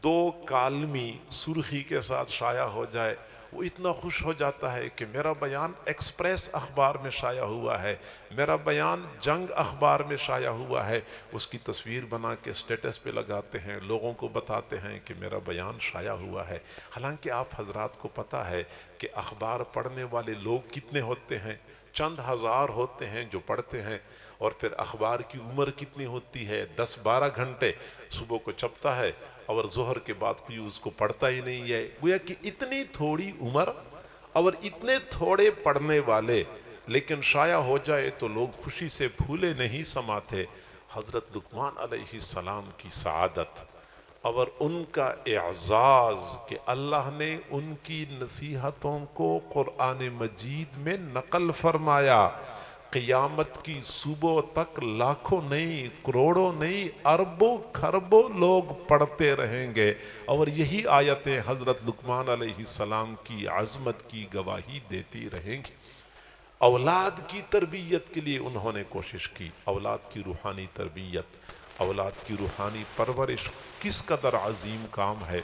2 کالمی سرخی کے ساتھ شائع ہو جائے، وہ اتنا خوش ہو جاتا ہے کہ میرا بیان ایکسپریس اخبار میں شائع ہوا ہے، میرا بیان جنگ اخبار میں شائع ہوا ہے۔ اس کی تصویر بنا کے سٹیٹس پہ لگاتے ہیں، لوگوں کو بتاتے ہیں کہ میرا بیان شائع ہوا ہے۔ حالانکہ آپ حضرات کو پتہ ہے کہ اخبار پڑھنے والے لوگ کتنے ہوتے ہیں؟ چند ہزار ہوتے ہیں جو پڑھتے ہیں، اور پھر اخبار کی عمر کتنی ہوتی ہے؟ 10-12 گھنٹے صبح کو چھپتا ہے اور ظہر کے بعد کوئی اس کو پڑھتا ہی نہیں ہے۔ گویا کہ اتنی تھوڑی عمر اور اتنے تھوڑے پڑھنے والے، لیکن شائع ہو جائے تو لوگ خوشی سے پھولے نہیں سماتے۔ حضرت لقمان علیہ السلام کی سعادت اور ان کا اعزاز کہ اللہ نے ان کی نصیحتوں کو قرآن مجید میں نقل فرمایا۔ قیامت کی صبح تک لاکھوں نہیں، کروڑوں نہیں، اربوں کھربوں لوگ پڑھتے رہیں گے، اور یہی آیتیں حضرت لقمان علیہ السلام کی عظمت کی گواہی دیتی رہیں گی۔ اولاد کی تربیت کے لیے انہوں نے کوشش کی۔ اولاد کی روحانی تربیت، اولاد کی روحانی پرورش کس قدر عظیم کام ہے۔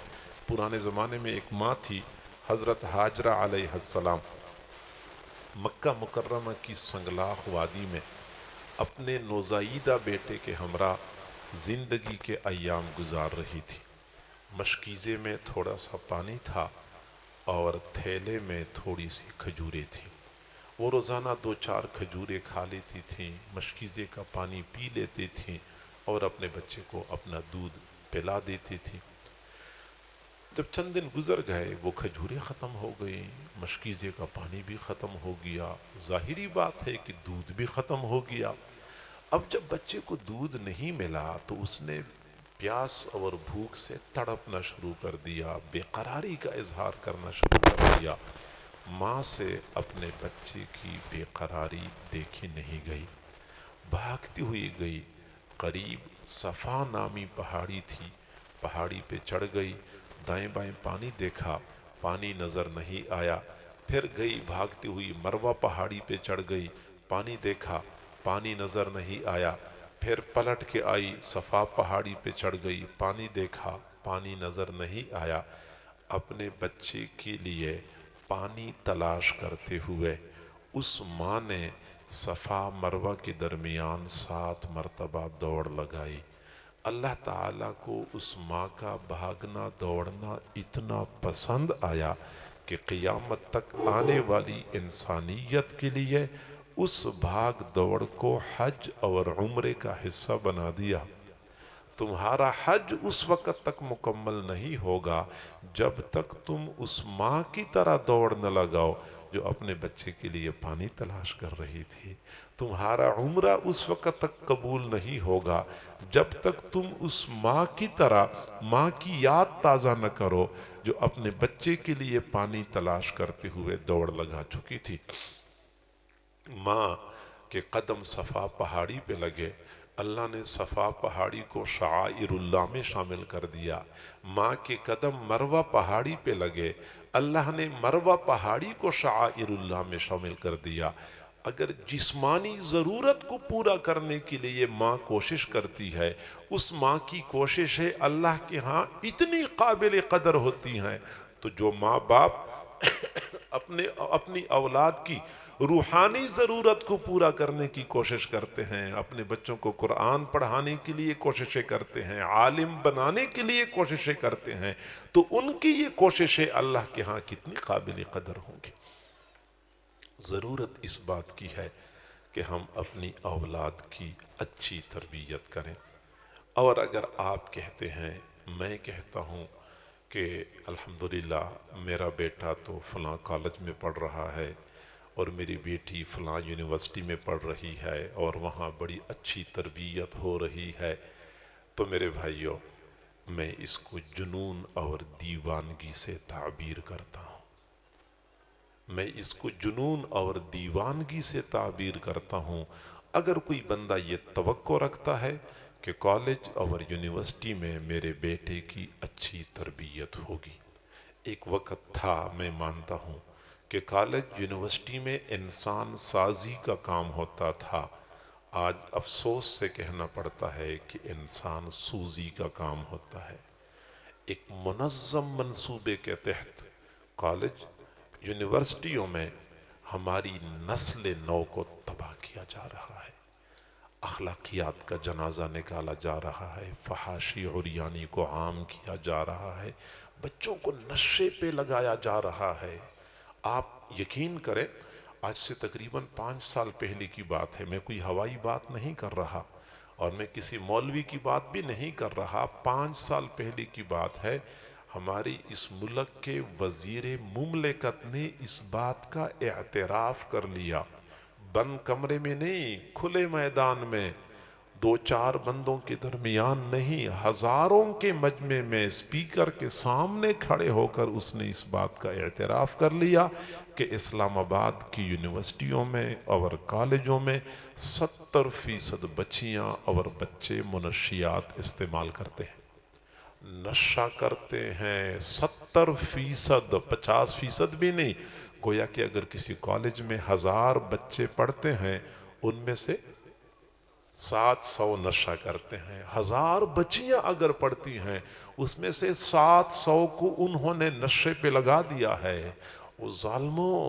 پرانے زمانے میں ایک ماں تھی، حضرت ہاجرہ علیہ السلام، مکہ مکرمہ کی سنگلاخ وادی میں اپنے نوزائیدہ بیٹے کے ہمراہ زندگی کے ایام گزار رہی تھی۔ مشکیزے میں تھوڑا سا پانی تھا اور تھیلے میں تھوڑی سی کھجوریں تھیں۔ وہ روزانہ 2-4 کھجوریں کھا لیتی تھیں، مشکیزے کا پانی پی لیتی تھیں اور اپنے بچے کو اپنا دودھ پلا دیتی تھیں۔ جب چند دن گزر گئے، وہ کھجوریں ختم ہو گئیں، مشکیزے کا پانی بھی ختم ہو گیا، ظاہری بات ہے کہ دودھ بھی ختم ہو گیا۔ اب جب بچے کو دودھ نہیں ملا تو اس نے پیاس اور بھوک سے تڑپنا شروع کر دیا، بے قراری کا اظہار کرنا شروع کر دیا۔ ماں سے اپنے بچے کی بے قراری دیکھی نہیں گئی، بھاگتی ہوئی گئی۔ قریب صفا نامی پہاڑی تھی، پہاڑی پہ چڑھ گئی، دائیں بائیں پانی دیکھا، پانی نظر نہیں آیا۔ پھر گئی بھاگتی ہوئی مروہ پہاڑی پہ چڑھ گئی، پانی دیکھا، پانی نظر نہیں آیا۔ پھر پلٹ کے آئی، صفا پہاڑی پہ چڑھ گئی، پانی دیکھا، پانی نظر نہیں آیا۔ اپنے بچے کے لیے پانی تلاش کرتے ہوئے اس ماں نے صفا مروہ کے درمیان 7 مرتبہ دوڑ لگائی۔ اللہ تعالیٰ کو اس ماں کا بھاگنا دوڑنا اتنا پسند آیا کہ قیامت تک آنے والی انسانیت کے لیے اس بھاگ دوڑ کو حج اور عمرے کا حصہ بنا دیا۔ تمہارا حج اس وقت تک مکمل نہیں ہوگا جب تک تم اس ماں کی طرح دوڑ نہ لگاؤ، جو اپنے بچے کے لیے پانی تلاش کر رہی تھی، تمہارا عمرہ اس وقت تک قبول نہیں ہوگا جب تک تم اس ماں کی طرح ماں کی یاد تازہ نہ کرو جو اپنے بچے کے لیے پانی تلاش کرتے ہوئے دوڑ لگا چکی تھی۔ ماں کے قدم صفا پہاڑی پہ لگے، اللہ نے صفا پہاڑی کو شعائر اللہ میں شامل کر دیا۔ ماں کے قدم مروہ پہاڑی پہ لگے، اللہ نے مروہ پہاڑی کو شعائر اللہ میں شامل کر دیا۔ اگر جسمانی ضرورت کو پورا کرنے کے لیے ماں کوشش کرتی ہے، اس ماں کی کوششیں اللہ کے ہاں اتنی قابل قدر ہوتی ہیں، تو جو ماں باپ اپنی اولاد کی روحانی ضرورت کو پورا کرنے کی کوشش کرتے ہیں، اپنے بچوں کو قرآن پڑھانے کے لیے کوششیں کرتے ہیں، عالم بنانے کے لیے کوششیں کرتے ہیں، تو ان کی یہ کوششیں اللہ کے ہاں کتنی قابل قدر ہوں گی۔ ضرورت اس بات کی ہے کہ ہم اپنی اولاد کی اچھی تربیت کریں۔ اور اگر آپ کہتے ہیں، میں کہتا ہوں کہ الحمدللہ میرا بیٹا تو فلاں کالج میں پڑھ رہا ہے اور میری بیٹی فلاں یونیورسٹی میں پڑھ رہی ہے اور وہاں بڑی اچھی تربیت ہو رہی ہے، تو میرے بھائیوں، میں اس کو جنون اور دیوانگی سے تعبیر کرتا ہوں۔ میں اس کو جنون اور دیوانگی سے تعبیر کرتا ہوں۔ اگر کوئی بندہ یہ توقع رکھتا ہے کہ کالج اور یونیورسٹی میں میرے بیٹے کی اچھی تربیت ہوگی، ایک وقت تھا، میں مانتا ہوں، کہ کالج یونیورسٹی میں انسان سازی کا کام ہوتا تھا۔ آج افسوس سے کہنا پڑتا ہے کہ انسان سوزی کا کام ہوتا ہے۔ ایک منظم منصوبے کے تحت کالج یونیورسٹیوں میں ہماری نسل نو کو تباہ کیا جا رہا ہے، اخلاقیات کا جنازہ نکالا جا رہا ہے، فحاشی عریانی کو عام کیا جا رہا ہے، بچوں کو نشے پہ لگایا جا رہا ہے۔ آپ یقین کریں، آج سے تقریباً 5 سال پہلے کی بات ہے، میں کوئی ہوائی بات نہیں کر رہا اور میں کسی مولوی کی بات بھی نہیں کر رہا، 5 سال پہلے کی بات ہے۔ ہماری اس ملک کے وزیر مملکت نے اس بات کا اعتراف کر لیا، بند کمرے میں نہیں، کھلے میدان میں، 2-4 بندوں کے درمیان نہیں، ہزاروں کے مجمع میں اسپیکر کے سامنے کھڑے ہو کر اس نے اس بات کا اعتراف کر لیا کہ اسلام آباد کی یونیورسٹیوں میں اور کالجوں میں 70% بچیاں اور بچے منشیات استعمال کرتے ہیں، نشہ کرتے ہیں۔ 70%، 50% بھی نہیں۔ گویا کہ اگر کسی کالج میں 1000 بچے پڑھتے ہیں، ان میں سے 700 نشہ کرتے ہیں۔ 1000 بچیاں اگر پڑھتی ہیں، اس میں سے 700 کو انہوں نے نشے پہ لگا دیا ہے۔ وہ ظالموں،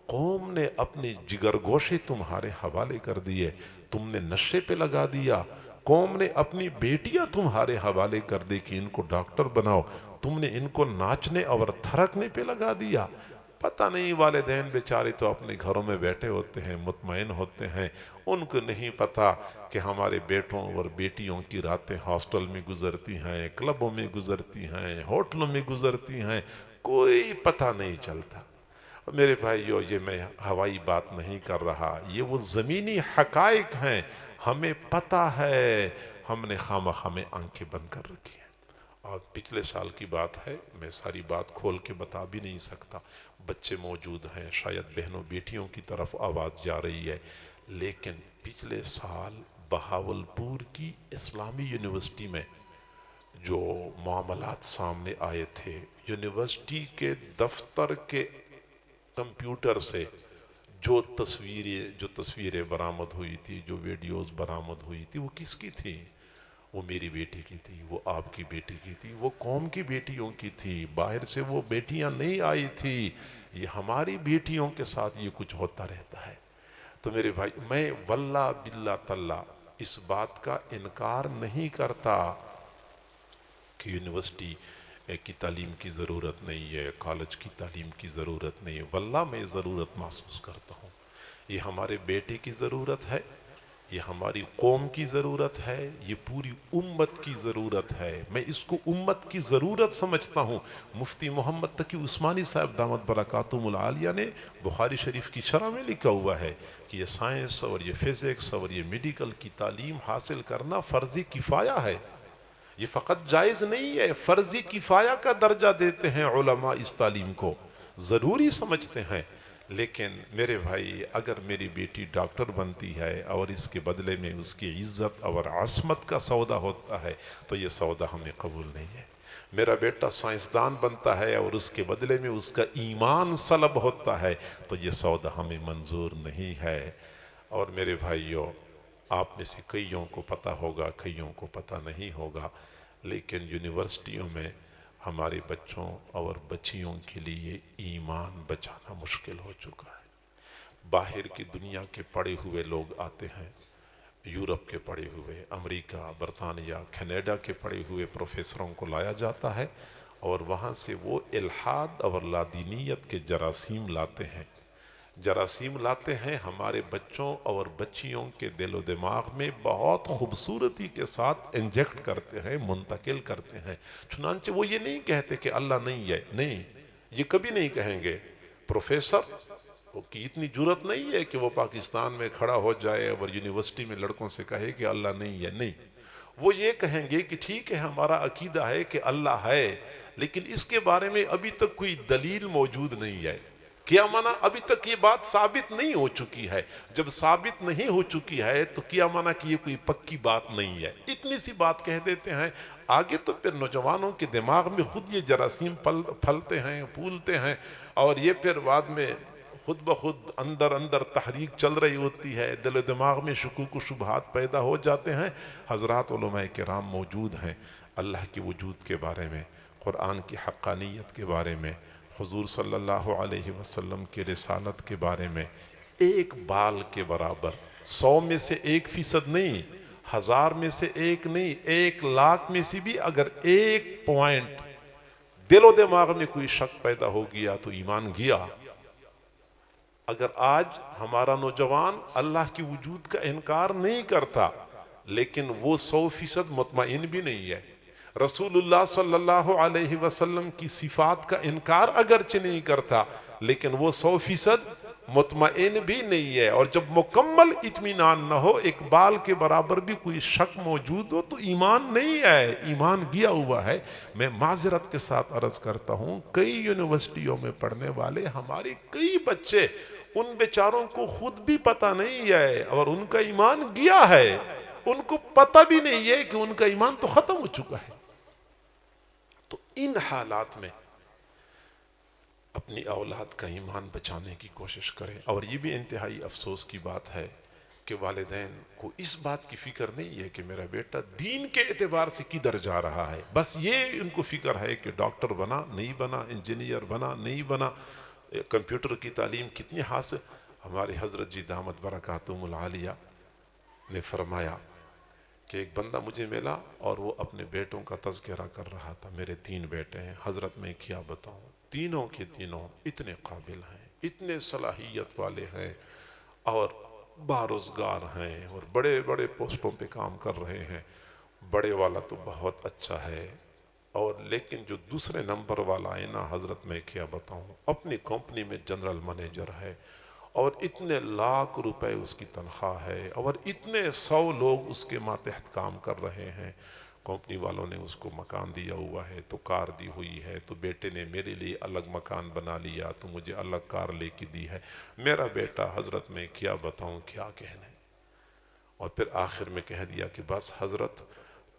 قوم نے اپنی جگر گوشے تمہارے حوالے کر دیے، تم نے نشے پہ لگا دیا۔ قوم نے اپنی بیٹیاں تمہارے حوالے کر دی کہ ان کو ڈاکٹر بناؤ، تم نے ان کو ناچنے اور تھرکنے پہ لگا دیا۔ پتہ نہیں، والدین بیچارے تو اپنے گھروں میں بیٹھے ہوتے ہیں، مطمئن ہوتے ہیں، ان کو نہیں پتہ کہ ہمارے بیٹوں اور بیٹیوں کی راتیں ہاسٹل میں گزرتی ہیں، کلبوں میں گزرتی ہیں، ہوٹلوں میں گزرتی ہیں، کوئی پتہ نہیں چلتا۔ میرے بھائیو، یہ میں ہوائی بات نہیں کر رہا، یہ وہ زمینی حقائق ہیں، ہمیں پتہ ہے، ہم نے خامخواہ میں آنکھیں بند کر رکھی ہیں۔ اور پچھلے سال کی بات ہے، میں ساری بات کھول کے بتا بھی نہیں سکتا، بچے موجود ہیں، شاید بہنوں بیٹیوں کی طرف آواز جا رہی ہے، لیکن پچھلے سال بہاولپور کی اسلامی یونیورسٹی میں جو معاملات سامنے آئے تھے، یونیورسٹی کے دفتر کے کمپیوٹر سے جو تصویریں برآمد ہوئی تھی، جو ویڈیوز برآمد ہوئی تھی، وہ کس کی تھی؟ وہ میری بیٹی کی تھی، وہ آپ کی بیٹی کی تھی، وہ قوم کی بیٹیوں کی تھی، باہر سے وہ بیٹیاں نہیں آئی تھی۔ یہ ہماری بیٹیوں کے ساتھ یہ کچھ ہوتا رہتا ہے۔ تو میرے بھائی، میں واللہ باللہ تاللہ اس بات کا انکار نہیں کرتا کہ یونیورسٹی کی تعلیم کی ضرورت نہیں ہے، کالج کی تعلیم کی ضرورت نہیں ہے، واللہ میں ضرورت محسوس کرتا ہوں۔ یہ ہمارے بیٹے کی ضرورت ہے، یہ ہماری قوم کی ضرورت ہے، یہ پوری امت کی ضرورت ہے۔ میں اس کو امت کی ضرورت سمجھتا ہوں۔ مفتی محمد تقی عثمانی صاحب دامت برکاتہم العالیہ نے بخاری شریف کی شرح میں لکھا ہوا ہے کہ یہ سائنس اور یہ فزکس اور یہ میڈیکل کی تعلیم حاصل کرنا فرض کفایہ ہے، یہ فقط جائز نہیں ہے، فرض کفایہ کا درجہ دیتے ہیں علماء اس تعلیم کو، ضروری سمجھتے ہیں۔ لیکن میرے بھائی، اگر میری بیٹی ڈاکٹر بنتی ہے اور اس کے بدلے میں اس کی عزت اور عصمت کا سودا ہوتا ہے تو یہ سودا ہمیں قبول نہیں ہے۔ میرا بیٹا سائنسدان بنتا ہے اور اس کے بدلے میں اس کا ایمان سلب ہوتا ہے تو یہ سودا ہمیں منظور نہیں ہے۔ اور میرے بھائیوں، آپ میں سے کئیوں کو پتہ ہوگا، کئیوں کو پتہ نہیں ہوگا، لیکن یونیورسٹیوں میں ہمارے بچوں اور بچیوں کے لیے ایمان بچانا مشکل ہو چکا ہے۔ باہر کی دنیا کے پڑھے ہوئے لوگ آتے ہیں، یورپ کے پڑھے ہوئے، امریکہ، برطانیہ، کینیڈا کے پڑھے ہوئے پروفیسروں کو لایا جاتا ہے اور وہاں سے وہ الحاد اور لادینیت کے جراثیم لاتے ہیں، ہمارے بچوں اور بچیوں کے دل و دماغ میں بہت خوبصورتی کے ساتھ انجیکٹ کرتے ہیں، منتقل کرتے ہیں۔ چنانچہ وہ یہ نہیں کہتے کہ اللہ نہیں ہے، نہیں، یہ کبھی نہیں کہیں گے۔ پروفیسر کی اتنی جرت نہیں ہے کہ وہ پاکستان میں کھڑا ہو جائے اور یونیورسٹی میں لڑکوں سے کہے کہ اللہ نہیں ہے، نہیں، وہ یہ کہیں گے کہ ٹھیک ہے، ہمارا عقیدہ ہے کہ اللہ ہے، لیکن اس کے بارے میں ابھی تک کوئی دلیل موجود نہیں ہے۔ کیا معنی؟ ابھی تک یہ بات ثابت نہیں ہو چکی ہے۔ جب ثابت نہیں ہو چکی ہے تو کیا معنی کہ یہ کوئی پکی بات نہیں ہے، اتنی سی بات کہہ دیتے ہیں۔ آگے تو پھر نوجوانوں کے دماغ میں خود یہ جراثیم پھلتے ہیں، پھولتے ہیں، اور یہ پھر بعد میں خود بخود اندر تحریک چل رہی ہوتی ہے، دل و دماغ میں شکوک و شبہات پیدا ہو جاتے ہیں۔ حضرات علماء کرام موجود ہیں، اللہ کے وجود کے بارے میں، قرآن کی حقانیت کے بارے میں، حضور صلی اللہ علیہ وسلم کے رسالت کے بارے میں ایک بال کے برابر، 100 میں سے 1% نہیں، 1000 میں سے 1 نہیں، 1,00,000 میں سے بھی اگر 1 پوائنٹ دل و دماغ میں کوئی شک پیدا ہو گیا تو ایمان گیا۔ اگر آج ہمارا نوجوان اللہ کی وجود کا انکار نہیں کرتا لیکن وہ 100% مطمئن بھی نہیں ہے، رسول اللہ صلی اللہ علیہ وسلم کی صفات کا انکار اگرچہ نہیں کرتا لیکن وہ 100% مطمئن بھی نہیں ہے، اور جب مکمل اطمینان نہ ہو، ایک بال کے برابر بھی کوئی شک موجود ہو تو ایمان نہیں ہے، ایمان گیا ہوا ہے۔ میں معذرت کے ساتھ عرض کرتا ہوں، کئی یونیورسٹیوں میں پڑھنے والے ہمارے کئی بچے، ان بیچاروں کو خود بھی پتہ نہیں ہے اور ان کا ایمان گیا ہے، ان کو پتہ بھی نہیں ہے کہ ان کا ایمان تو ختم ہو چکا ہے۔ تو ان حالات میں اپنی اولاد کا ایمان بچانے کی کوشش کریں۔ اور یہ بھی انتہائی افسوس کی بات ہے کہ والدین کو اس بات کی فکر نہیں ہے کہ میرا بیٹا دین کے اعتبار سے کدھر جا رہا ہے، بس یہ ان کو فکر ہے کہ ڈاکٹر بنا نہیں بنا، انجینئر بنا نہیں بنا، کمپیوٹر کی تعلیم کتنی حاصل۔ ہمارے حضرت جی دامت برکاتہم العالیہ نے فرمایا کہ ایک بندہ مجھے ملا اور وہ اپنے بیٹوں کا تذکرہ کر رہا تھا۔ میرے 3 بیٹے ہیں حضرت، میں کیا بتاؤں، تینوں کے تینوں اتنے قابل ہیں، اتنے صلاحیت والے ہیں اور باروزگار ہیں اور بڑے بڑے پوسٹوں پہ کام کر رہے ہیں۔ بڑے والا تو بہت اچھا ہے، اور لیکن جو دوسرے نمبر والا ہے نا حضرت، میں کیا بتاؤں، اپنی کمپنی میں جنرل مینیجر ہے اور اتنے لاکھ روپے اس کی تنخواہ ہے اور اتنے 100 لوگ اس کے ماتحت کام کر رہے ہیں۔ کمپنی والوں نے اس کو مکان دیا ہوا ہے تو کار دی ہوئی ہے، تو بیٹے نے میرے لیے الگ مکان بنا لیا تو مجھے الگ کار لے کے دی ہے۔ میرا بیٹا حضرت، میں کیا بتاؤں، کیا کہنے، اور پھر آخر میں کہہ دیا کہ بس حضرت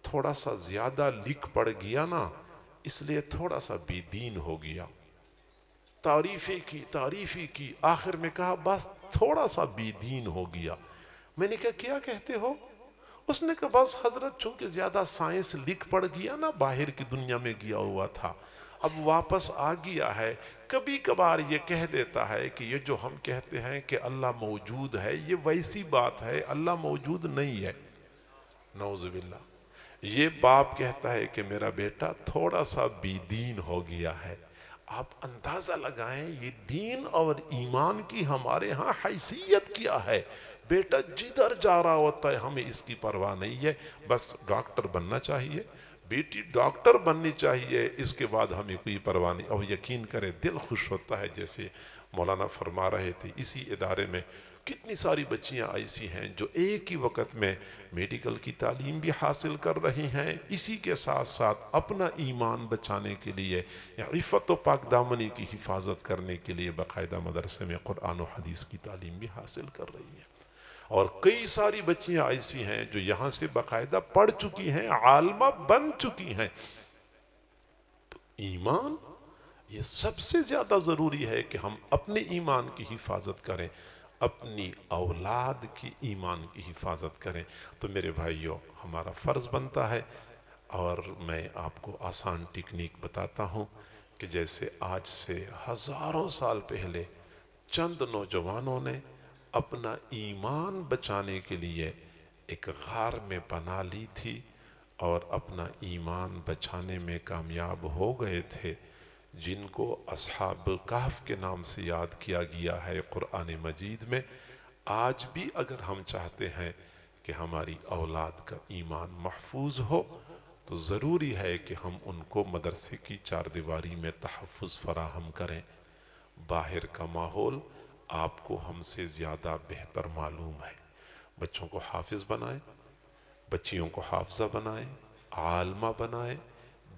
تھوڑا سا زیادہ لکھ پڑ گیا نا، اس لیے تھوڑا سا بے دین ہو گیا۔ تعریفی کی، آخر میں کہا بس تھوڑا سا بے دین ہو گیا۔ میں نے کہا کیا کہتے ہو؟ اس نے کہا بس حضرت چونکہ زیادہ سائنس لکھ پڑ گیا نا، باہر کی دنیا میں گیا ہوا تھا، اب واپس آ گیا ہے، کبھی کبھار یہ کہہ دیتا ہے کہ یہ جو ہم کہتے ہیں کہ اللہ موجود ہے، یہ ویسی بات ہے، اللہ موجود نہیں ہے، نعوذ باللہ۔ یہ باپ کہتا ہے کہ میرا بیٹا تھوڑا سا بے دین ہو گیا ہے۔ آپ اندازہ لگائیں یہ دین اور ایمان کی ہمارے ہاں حیثیت کیا ہے. بیٹا جدھر جا رہا ہوتا ہے ہمیں اس کی پرواہ نہیں ہے، بس ڈاکٹر بننا چاہیے، بیٹی ڈاکٹر بننی چاہیے، اس کے بعد ہمیں کوئی پرواہ نہیں. اور یقین کرے دل خوش ہوتا ہے، جیسے مولانا فرما رہے تھے اسی ادارے میں کتنی ساری بچیاں ایسی ہیں جو ایک ہی وقت میں میڈیکل کی تعلیم بھی حاصل کر رہی ہیں، اسی کے ساتھ ساتھ اپنا ایمان بچانے کے لیے یا عفت و پاک دامنی کی حفاظت کرنے کے لیے باقاعدہ مدرسے میں قرآن و حدیث کی تعلیم بھی حاصل کر رہی ہیں. اور کئی ساری بچیاں ایسی ہیں جو یہاں سے باقاعدہ پڑھ چکی ہیں، عالمہ بن چکی ہیں. تو ایمان یہ سب سے زیادہ ضروری ہے کہ ہم اپنے ایمان کی حفاظت کریں، اپنی اولاد کی ایمان کی حفاظت کریں. تو میرے بھائیوں ہمارا فرض بنتا ہے، اور میں آپ کو آسان ٹیکنیک بتاتا ہوں کہ جیسے آج سے ہزاروں سال پہلے چند نوجوانوں نے اپنا ایمان بچانے کے لیے ایک غار میں پناہ لی تھی اور اپنا ایمان بچانے میں کامیاب ہو گئے تھے، جن کو اصحاب کہف کے نام سے یاد کیا گیا ہے قرآن مجید میں. آج بھی اگر ہم چاہتے ہیں کہ ہماری اولاد کا ایمان محفوظ ہو تو ضروری ہے کہ ہم ان کو مدرسے کی چار دیواری میں تحفظ فراہم کریں. باہر کا ماحول آپ کو ہم سے زیادہ بہتر معلوم ہے. بچوں کو حافظ بنائیں، بچیوں کو حافظہ بنائیں، عالمہ بنائیں،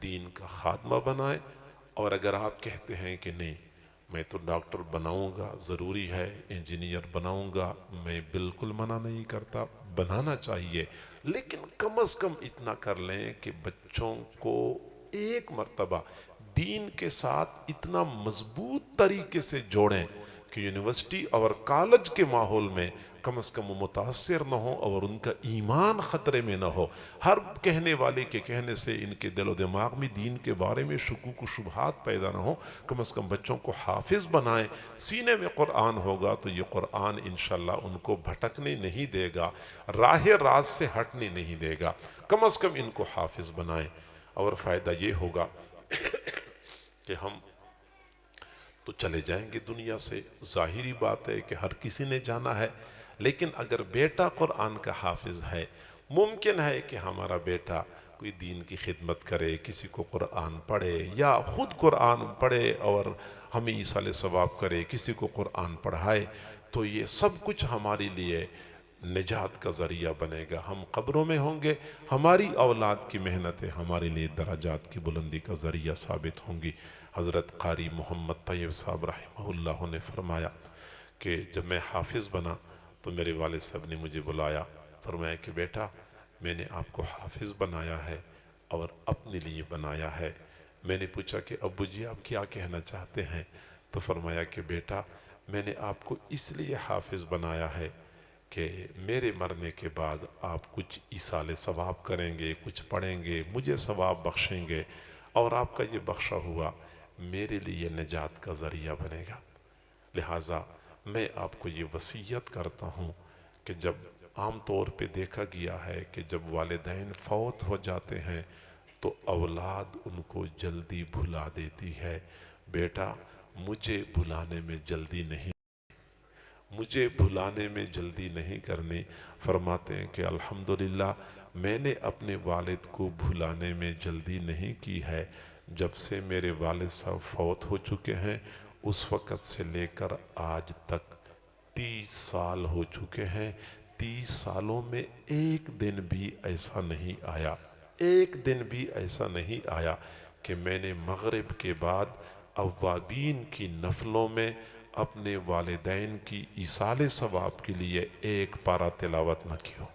دین کا خادمہ بنائیں. اور اگر آپ کہتے ہیں کہ نہیں میں تو ڈاکٹر بناؤں گا، ضروری ہے انجینئر بناؤں گا، میں بالکل منع نہیں کرتا، بنانا چاہیے، لیکن کم از کم اتنا کر لیں کہ بچوں کو ایک مرتبہ دین کے ساتھ اتنا مضبوط طریقے سے جوڑیں کہ یونیورسٹی اور کالج کے ماحول میں کم از کم وہ متاثر نہ ہو اور ان کا ایمان خطرے میں نہ ہو. ہر کہنے والے کے کہنے سے ان کے دل و دماغ میں دین کے بارے میں شکوک و شبہات پیدا نہ ہو. کم از کم بچوں کو حافظ بنائیں. سینے میں قرآن ہوگا تو یہ قرآن انشاءاللہ ان کو بھٹکنے نہیں دے گا، راہ راست سے ہٹنے نہیں دے گا. کم از کم ان کو حافظ بنائیں. اور فائدہ یہ ہوگا کہ ہم تو چلے جائیں گے دنیا سے، ظاہری بات ہے کہ ہر کسی نے جانا ہے، لیکن اگر بیٹا قرآن کا حافظ ہے، ممکن ہے کہ ہمارا بیٹا کوئی دین کی خدمت کرے، کسی کو قرآن پڑھے یا خود قرآن پڑھے اور ہمیں ایصال ثواب کرے، کسی کو قرآن پڑھائے. تو یہ سب کچھ ہمارے لیے نجات کا ذریعہ بنے گا. ہم قبروں میں ہوں گے، ہماری اولاد کی محنتیں ہمارے لیے درجات کی بلندی کا ذریعہ ثابت ہوں گی. حضرت قاری محمد طیب صاحب رحمہ اللہ نے فرمایا کہ جب میں حافظ بنا تو میرے والد صاحب نے مجھے بلایا، فرمایا کہ بیٹا میں نے آپ کو حافظ بنایا ہے اور اپنے لیے بنایا ہے. میں نے پوچھا کہ ابو جی آپ کیا کہنا چاہتے ہیں؟ تو فرمایا کہ بیٹا میں نے آپ کو اس لیے حافظ بنایا ہے کہ میرے مرنے کے بعد آپ کچھ ایصال ثواب کریں گے، کچھ پڑھیں گے، مجھے ثواب بخشیں گے، اور آپ کا یہ بخشا ہوا میرے لیے نجات کا ذریعہ بنے گا. لہٰذا میں آپ کو یہ وصیت کرتا ہوں کہ جب عام طور پہ دیکھا گیا ہے کہ جب والدین فوت ہو جاتے ہیں تو اولاد ان کو جلدی بھلا دیتی ہے. بیٹا مجھے بھلانے میں جلدی نہیں، مجھے بھلانے میں جلدی نہیں کرنی. فرماتے ہیں کہ الحمدللہ میں نے اپنے والد کو بھلانے میں جلدی نہیں کی ہے. جب سے میرے والد صاحب فوت ہو چکے ہیں اس وقت سے لے کر آج تک 30 سال ہو چکے ہیں. 30 سالوں میں ایک دن بھی ایسا نہیں آیا، ایک دن بھی ایسا نہیں آیا کہ میں نے مغرب کے بعد اوابین کی نفلوں میں اپنے والدین کی ایصال ثواب کے لیے ایک پارہ تلاوت نہ کی ہو.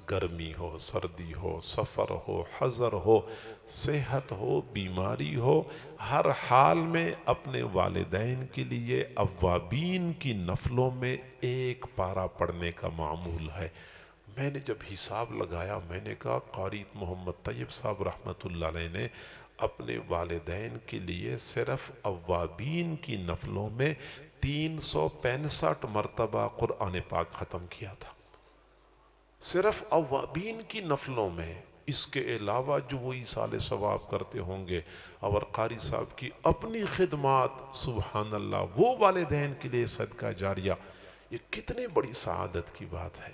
گرمی ہو، سردی ہو، سفر ہو، حضر ہو، صحت ہو، بیماری ہو، ہر حال میں اپنے والدین کے لیے اوابین کی نفلوں میں ایک پارہ پڑھنے کا معمول ہے. میں نے جب حساب لگایا میں نے کہا قاری محمد طیب صاحب رحمۃ اللہ علیہ نے اپنے والدین کے لیے صرف اوابین کی نفلوں میں 365 مرتبہ قرآن پاک ختم کیا تھا. صرف اوابین کی نفلوں میں اس کے علاوہ جو وہ ایصال ثواب کرتے ہوں گے، اور قاری صاحب کی اپنی خدمات، سبحان اللہ، وہ والدین کے لیے صدقہ جاریہ، یہ کتنی بڑی سعادت کی بات ہے۔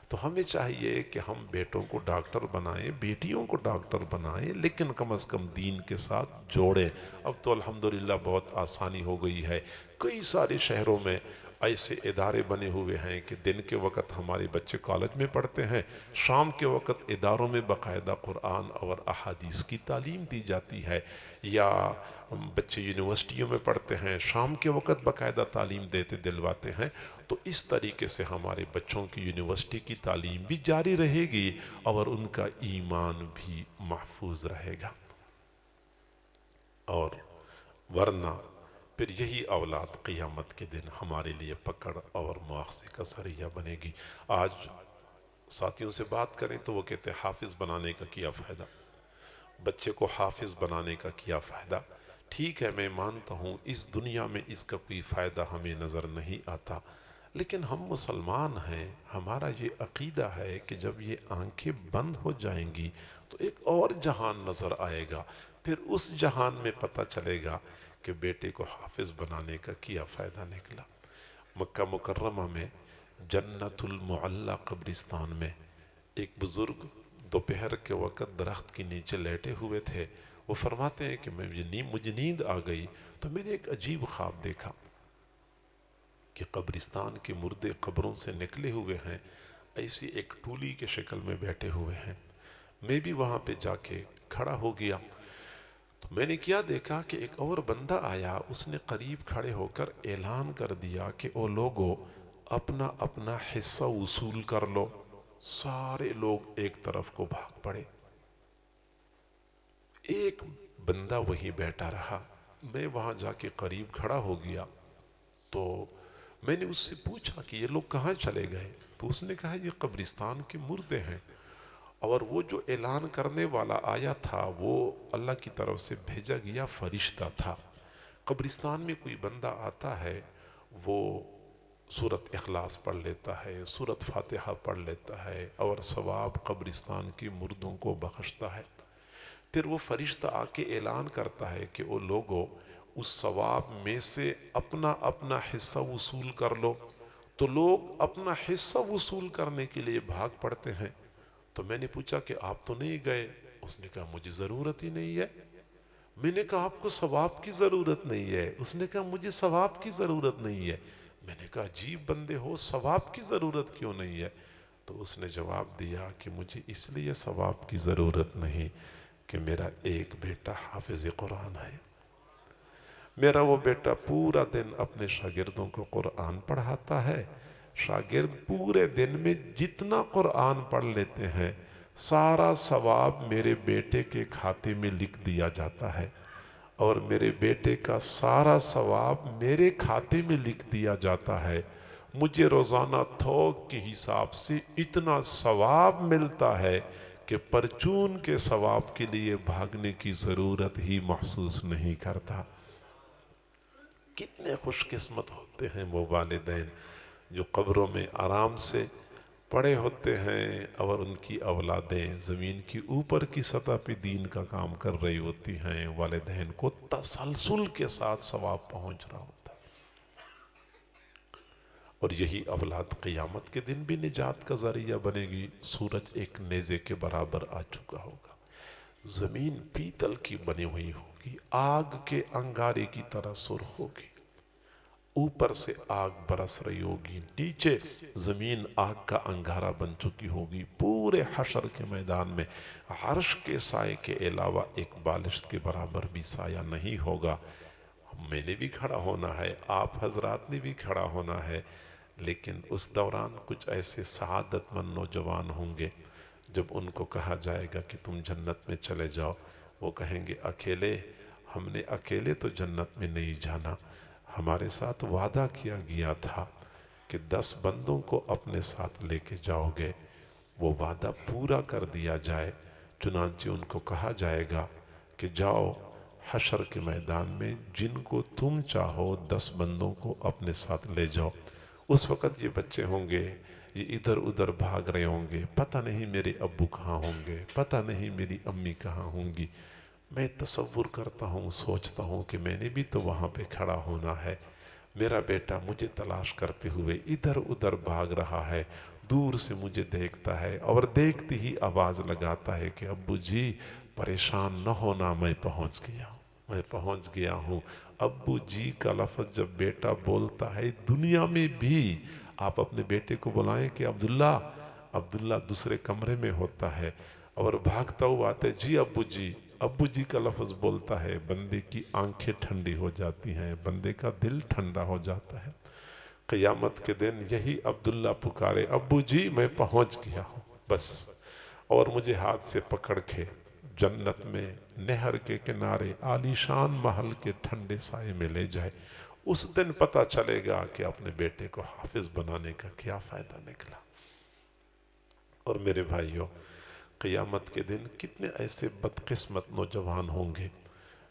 تو ہمیں چاہیے کہ ہم بیٹوں کو ڈاکٹر بنائیں، بیٹیوں کو ڈاکٹر بنائیں، لیکن کم از کم دین کے ساتھ جوڑیں۔ اب تو الحمدللہ بہت آسانی ہو گئی ہے، کئی سارے شہروں میں ایسے ادارے بنے ہوئے ہیں کہ دن کے وقت ہمارے بچے کالج میں پڑھتے ہیں، شام کے وقت اداروں میں باقاعدہ قرآن اور احادیث کی تعلیم دی جاتی ہے، یا بچے یونیورسٹیوں میں پڑھتے ہیں، شام کے وقت باقاعدہ تعلیم دیتے دلواتے ہیں۔ تو اس طریقے سے ہمارے بچوں کی یونیورسٹی کی تعلیم بھی جاری رہے گی اور ان کا ایمان بھی محفوظ رہے گا، اور ورنہ پھر یہی اولاد قیامت کے دن ہمارے لیے پکڑ اور مواخذے کا ذریعہ بنے گی۔ آج ساتھیوں سے بات کریں تو وہ کہتے ہیں حافظ بنانے کا کیا فائدہ، بچے کو حافظ بنانے کا کیا فائدہ۔ ٹھیک ہے، میں مانتا ہوں اس دنیا میں اس کا کوئی فائدہ ہمیں نظر نہیں آتا، لیکن ہم مسلمان ہیں، ہمارا یہ عقیدہ ہے کہ جب یہ آنکھیں بند ہو جائیں گی تو ایک اور جہان نظر آئے گا، پھر اس جہان میں پتہ چلے گا کہ بیٹے کو حافظ بنانے کا کیا فائدہ نکلا۔ مکہ مکرمہ میں جنت المعلی قبرستان میں ایک بزرگ دوپہر کے وقت درخت کے نیچے لیٹے ہوئے تھے۔ وہ فرماتے ہیں کہ مجھے نیند آ گئی تو میں نے ایک عجیب خواب دیکھا کہ قبرستان کے مردے قبروں سے نکلے ہوئے ہیں، ایسی ایک ٹولی کے شکل میں بیٹھے ہوئے ہیں۔ میں بھی وہاں پہ جا کے کھڑا ہو گیا تو میں نے کیا دیکھا کہ ایک اور بندہ آیا، اس نے قریب کھڑے ہو کر اعلان کر دیا کہ او لوگو اپنا اپنا حصہ وصول کر لو۔ سارے لوگ ایک طرف کو بھاگ پڑے، ایک بندہ وہی بیٹھا رہا۔ میں وہاں جا کے قریب کھڑا ہو گیا تو میں نے اس سے پوچھا کہ یہ لوگ کہاں چلے گئے؟ تو اس نے کہا یہ قبرستان کے مردے ہیں، اور وہ جو اعلان کرنے والا آیا تھا وہ اللہ کی طرف سے بھیجا گیا فرشتہ تھا۔ قبرستان میں کوئی بندہ آتا ہے، وہ سورۃ اخلاص پڑھ لیتا ہے، سورۃ فاتحہ پڑھ لیتا ہے، اور ثواب قبرستان کے مردوں کو بخشتا ہے۔ پھر وہ فرشتہ آ کے اعلان کرتا ہے کہ وہ لوگوں اس ثواب میں سے اپنا اپنا حصہ وصول کر لو۔ تو لوگ اپنا حصہ وصول کرنے کے لیے بھاگ پڑتے ہیں۔ تو میں نے پوچھا کہ آپ تو نہیں گئے؟ اس نے کہا مجھے ضرورت ہی نہیں ہے۔ میں نے کہا آپ کو ثواب کی ضرورت نہیں ہے؟ اس نے کہا مجھے ثواب کی ضرورت نہیں ہے۔ میں نے کہا عجیب بندے ہو، ثواب کی ضرورت کیوں نہیں ہے؟ تو اس نے جواب دیا کہ مجھے اس لیے ثواب کی ضرورت نہیں کہ میرا ایک بیٹا حافظ قرآن ہے، میرا وہ بیٹا پورا دن اپنے شاگردوں کو قرآن پڑھاتا ہے، شاگرد پورے دن میں جتنا قرآن پڑھ لیتے ہیں سارا ثواب میرے بیٹے کے کھاتے میں لکھ دیا جاتا ہے، اور میرے بیٹے کا سارا ثواب میرے کھاتے میں لکھ دیا جاتا ہے۔ مجھے روزانہ تھوک کے حساب سے اتنا ثواب ملتا ہے کہ پرچون کے ثواب کے لیے بھاگنے کی ضرورت ہی محسوس نہیں کرتا۔ کتنے خوش قسمت ہوتے ہیں وہ والدین جو قبروں میں آرام سے پڑے ہوتے ہیں، اور ان کی اولادیں زمین کی اوپر کی سطح پہ دین کا کام کر رہی ہوتی ہیں، والدین کو تسلسل کے ساتھ ثواب پہنچ رہا ہوتا ہے۔ اور یہی اولاد قیامت کے دن بھی نجات کا ذریعہ بنے گی۔ سورج ایک نیزے کے برابر آ چکا ہوگا، زمین پیتل کی بنی ہوئی ہوگی، آگ کے انگارے کی طرح سرخ ہوگی، اوپر سے آگ برس رہی ہوگی، نیچے زمین آگ کا انگارہ بن چکی ہوگی۔ پورے حشر کے میدان میں عرش کے سائے کے علاوہ ایک بالشت کے برابر بھی سایہ نہیں ہوگا۔ میں نے بھی کھڑا ہونا ہے، آپ حضرات نے بھی کھڑا ہونا ہے، لیکن اس دوران کچھ ایسے سعادت مند نوجوان ہوں گے جب ان کو کہا جائے گا کہ تم جنت میں چلے جاؤ، وہ کہیں گے اکیلے؟ ہم نے اکیلے تو جنت میں نہیں جانا، ہمارے ساتھ وعدہ کیا گیا تھا کہ 10 بندوں کو اپنے ساتھ لے کے جاؤ گے، وہ وعدہ پورا کر دیا جائے۔ چنانچہ ان کو کہا جائے گا کہ جاؤ حشر کے میدان میں جن کو تم چاہو 10 بندوں کو اپنے ساتھ لے جاؤ۔ اس وقت یہ بچے ہوں گے یہ ادھر ادھر بھاگ رہے ہوں گے، پتہ نہیں میرے ابو کہاں ہوں گے، پتہ نہیں میری امی کہاں ہوں گی۔ میں تصور کرتا ہوں، سوچتا ہوں کہ میں نے بھی تو وہاں پہ کھڑا ہونا ہے، میرا بیٹا مجھے تلاش کرتے ہوئے ادھر ادھر بھاگ رہا ہے، دور سے مجھے دیکھتا ہے اور دیکھتے ہی آواز لگاتا ہے کہ ابو جی پریشان نہ ہونا، میں پہنچ گیا ہوں، میں پہنچ گیا ہوں۔ ابو جی کا لفظ جب بیٹا بولتا ہے، دنیا میں بھی آپ اپنے بیٹے کو بلائیں کہ عبداللہ، عبداللہ دوسرے کمرے میں ہوتا ہے اور بھاگتا ہوا آتا ہے، جی ابو جی، ابو جی کا لفظ بولتا ہے، بندے کی آنکھیں ٹھنڈی ہو جاتی ہیں، بندے کا دل ٹھنڈا ہو جاتا ہے۔ قیامت کے دن یہی عبداللہ پکارے، ابو جی میں پہنچ گیا ہوں بس، اور مجھے ہاتھ سے پکڑ کے جنت میں نہر کے کنارے عالیشان محل کے ٹھنڈے سائے میں لے جائے۔ اس دن پتہ چلے گا کہ اپنے بیٹے کو حافظ بنانے کا کیا فائدہ نکلا۔ اور میرے بھائیوں، قیامت کے دن کتنے ایسے بدقسمت نوجوان ہوں گے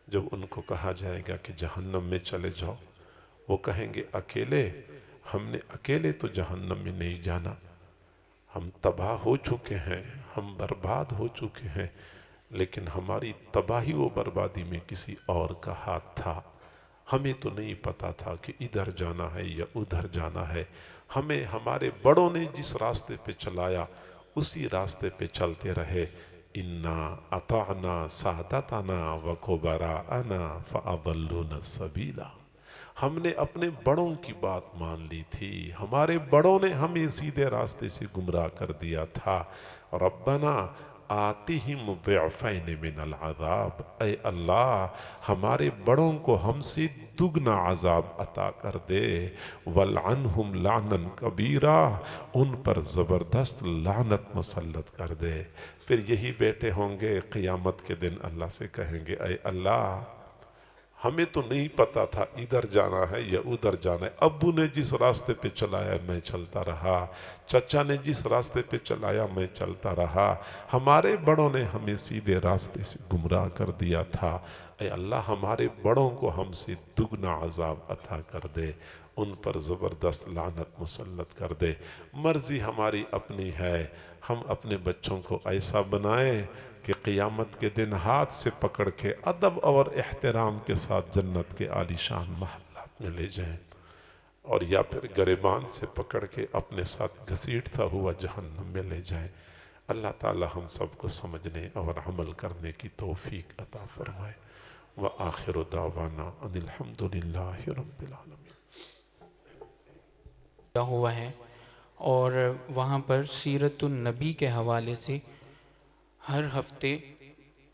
جب ان کو کہا جائے گا کہ جہنم میں چلے جاؤ، وہ کہیں گے اکیلے؟ ہم نے اکیلے تو جہنم میں نہیں جانا، ہم تباہ ہو چکے ہیں، ہم برباد ہو چکے ہیں، لیکن ہماری تباہی و بربادی میں کسی اور کا ہاتھ تھا۔ ہمیں تو نہیں پتا تھا کہ ادھر جانا ہے یا ادھر جانا ہے، ہمیں ہمارے بڑوں نے جس راستے پہ چلایا اسی راستے پہ چلتے رہے۔ انا اطعنا سادتنا وکبراءنا فاضلونا السبیلا، ہم نے اپنے بڑوں کی بات مان لی تھی، ہمارے بڑوں نے ہمیں سیدھے راستے سے گمراہ کر دیا تھا۔ ربنا آتِہم ضعفین من العذاب، اے اللہ ہمارے بڑوں کو ہم سے دگنا عذاب عطا کر دے، وَلْعَنْهُمْ لَعْنًا كَبِيرًا، ان پر زبردست لعنت مسلط کر دے۔ پھر یہی بیٹے ہوں گے قیامت کے دن اللہ سے کہیں گے، اے اللہ ہمیں تو نہیں پتا تھا ادھر جانا ہے یا ادھر جانا ہے، ابو نے جس راستے پہ چلایا میں چلتا رہا، چچا نے جس راستے پہ چلایا میں چلتا رہا، ہمارے بڑوں نے ہمیں سیدھے راستے سے گمراہ کر دیا تھا۔ اے اللہ ہمارے بڑوں کو ہم سے دگنا عذاب عطا کر دے، ان پر زبردست لعنت مسلط کر دے۔ مرضی ہماری اپنی ہے، ہم اپنے بچوں کو ایسا بنائیں کہ قیامت کے دن ہاتھ سے پکڑ کے ادب اور احترام کے ساتھ جنت کے عالیشان محلات میں لے جائیں، اور یا پھر گریبان سے پکڑ کے اپنے ساتھ گھسیٹتا ہوا جہنم میں لے جائیں۔ اللہ تعالی ہم سب کو سمجھنے اور عمل کرنے کی توفیق عطا فرمائے۔ وآخر دعوانا ان الحمدللہ رب العالمین۔ ہوا ہے، اور وہاں پر سیرت النبی کے حوالے سے ہر ہفتے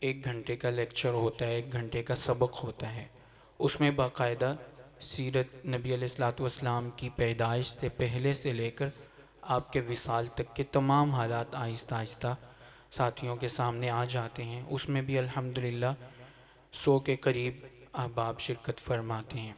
1 گھنٹے کا لیکچر ہوتا ہے، 1 گھنٹے کا سبق ہوتا ہے۔ اس میں باقاعدہ سیرت نبی علیہ السلام کی پیدائش سے پہلے سے لے کر آپ کے وصال تک کے تمام حالات آہستہ آہستہ ساتھیوں کے سامنے آ جاتے ہیں۔ اس میں بھی الحمدللہ 100 کے قریب احباب شرکت فرماتے ہیں۔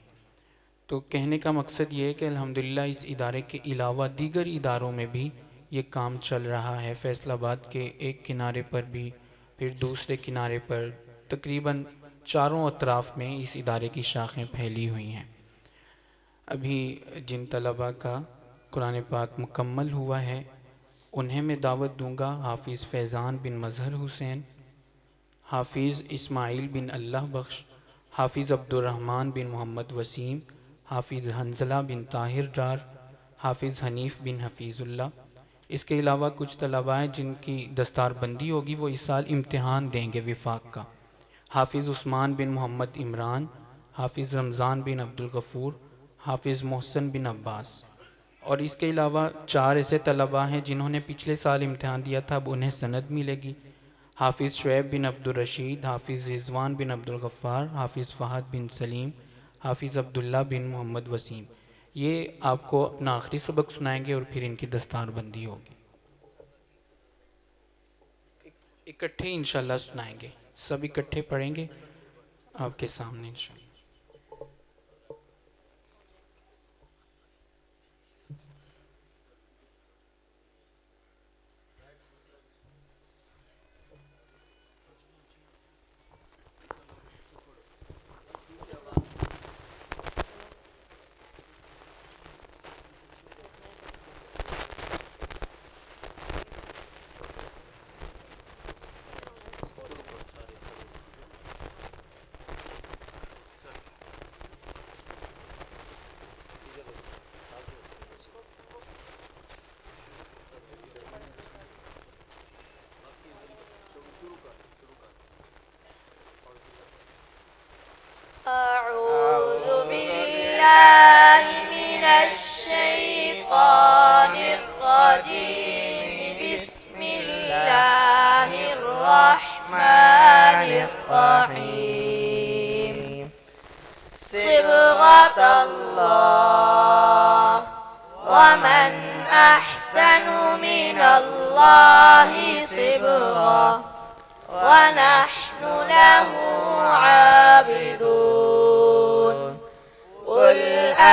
تو کہنے کا مقصد یہ ہے کہ الحمدللہ اس ادارے کے علاوہ دیگر اداروں میں بھی یہ کام چل رہا ہے۔ فیصل آباد کے ایک کنارے پر بھی، پھر دوسرے کنارے پر، تقریباً چاروں اطراف میں اس ادارے کی شاخیں پھیلی ہوئی ہیں۔ ابھی جن طلباء کا قرآن پاک مکمل ہوا ہے انہیں میں دعوت دوں گا، حافظ فیضان بن مظہر حسین، حافظ اسماعیل بن اللہ بخش، حافظ عبدالرحمن بن محمد وسیم، حافظ حنزلہ بن طاہر ڈار، حافظ حنیف بن حفیظ اللہ۔ اس کے علاوہ کچھ طلباء ہیں جن کی دستار بندی ہوگی، وہ اس سال امتحان دیں گے وفاق کا۔ حافظ عثمان بن محمد عمران، حافظ رمضان بن عبدالغفور، حافظ محسن بن عباس۔ اور اس کے علاوہ 4 ایسے طلباء ہیں جنہوں نے پچھلے سال امتحان دیا تھا، اب انہیں سند ملے گی۔ حافظ شعیب بن عبدالرشید، حافظ رضوان بن عبدالغفار، حافظ فہد بن سلیم، حافظ عبداللہ بن محمد وسیم۔ یہ آپ کو اپنا آخری سبق سنائیں گے اور پھر ان کی دستار بندی ہوگی۔ اکٹھے انشاءاللہ سنائیں گے، سب اکٹھے پڑھیں گے آپ کے سامنے انشاءاللہ۔ بالله من الشيطان الرجيم بسم الله الرحمن الرحيم صبغة الله ومن أحسن من الله صبغة ونحن له عابدون قل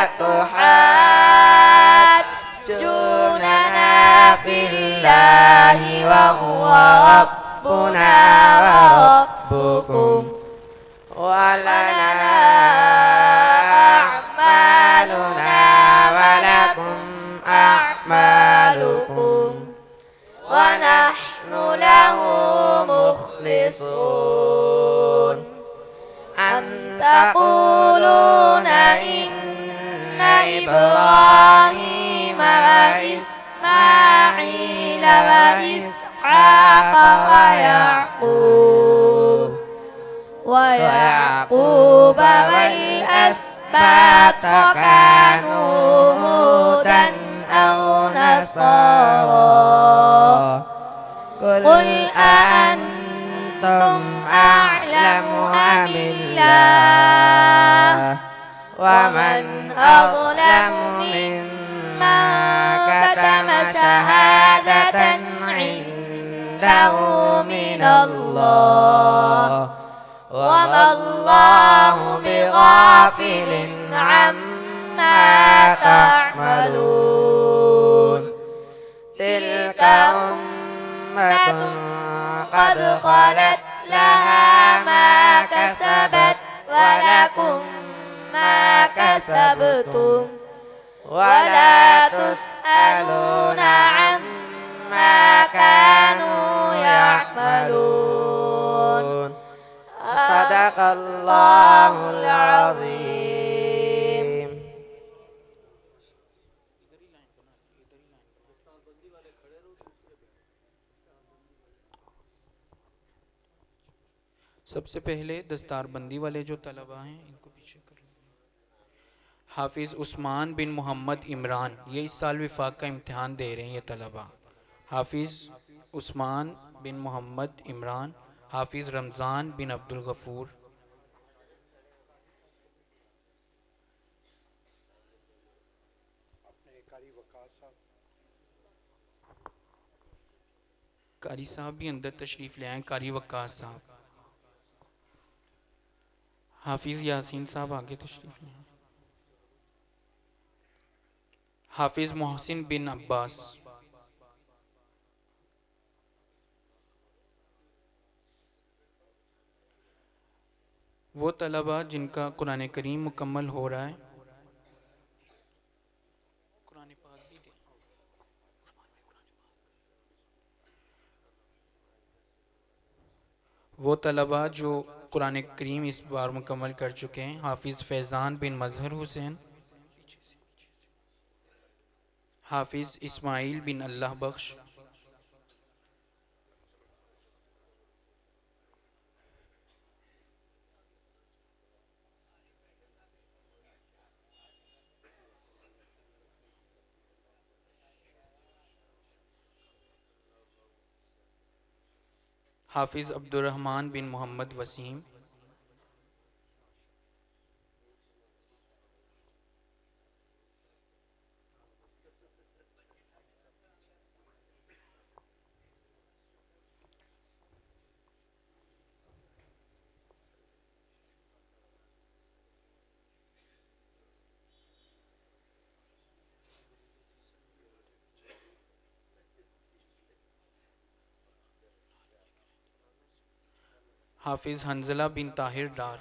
أتحاجوننا في الله وهو ربنا وربكم ولنا أعمالنا ولكم أعمالكم ونحن له مخلصون أم تقولون إن إبراهيم وإسماعيل وإسحاق ويعقوب والأسباط كانوا هودا أو نصارى قل أأنتم أعلم أم الله ومن أظلم ممن كتم شهادة عنده من الله وما الله بغافل عما تعملون تلك أمة قد خلت لها ما كسبت ولكم ما كسبتم ولا تسألون عما كانوا يعملون صدق الله العظيم. سب سے پہلے دستار بندی والے جو طلباء ہیں ان کو پیچھے کر لیں. حافظ عثمان بن محمد عمران، یہ اس سال وفاق کا امتحان دے رہے ہیں یہ طلباء. حافظ عثمان بن محمد عمران، حافظ رمضان بن عبد الغفور. قاری صاحب بھی اندر تشریف لے آئیں، قاری وقاص صاحب. حافظ یاسین صاحب آگے تشریف لے آئیں. حافظ محسن بن عباس. وہ طلباء جن کا قرآن کریم مکمل ہو رہا ہے قرآن پاک بھی دے. وہ طلباء جو قرآن کریم اس بار مکمل کر چکے ہیں، حافظ فیضان بن مظہر حسین، حافظ اسماعیل بن اللہ بخش، حافظ عبد الرحمن بن محمد وسیم، حافظ حنزلہ بن طاہر ڈار،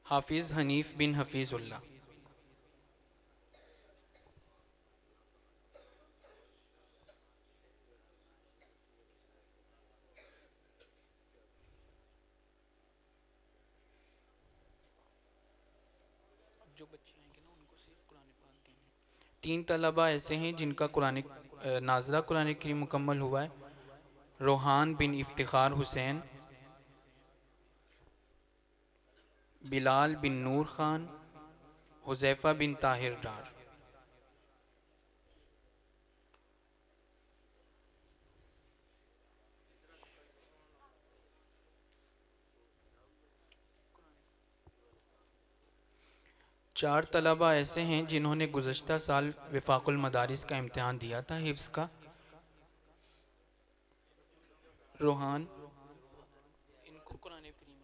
حافظ حنیف بن حفیظ اللہ، جو بچے آئیں گے نا ان کو صرف قرآن پاک دیں. 3 طلباء ایسے ہیں جن کا قرآن ناظرہ قرآن کریم مکمل ہوا ہے. روحان بن افتخار حسین، بلال بن نور خان، حذیفہ بن طاہر ڈار. چار طلبہ ایسے ہیں جنہوں نے گزشتہ سال وفاق المدارس کا امتحان دیا تھا حفظ کا. روحان، ان کو قرآن کریم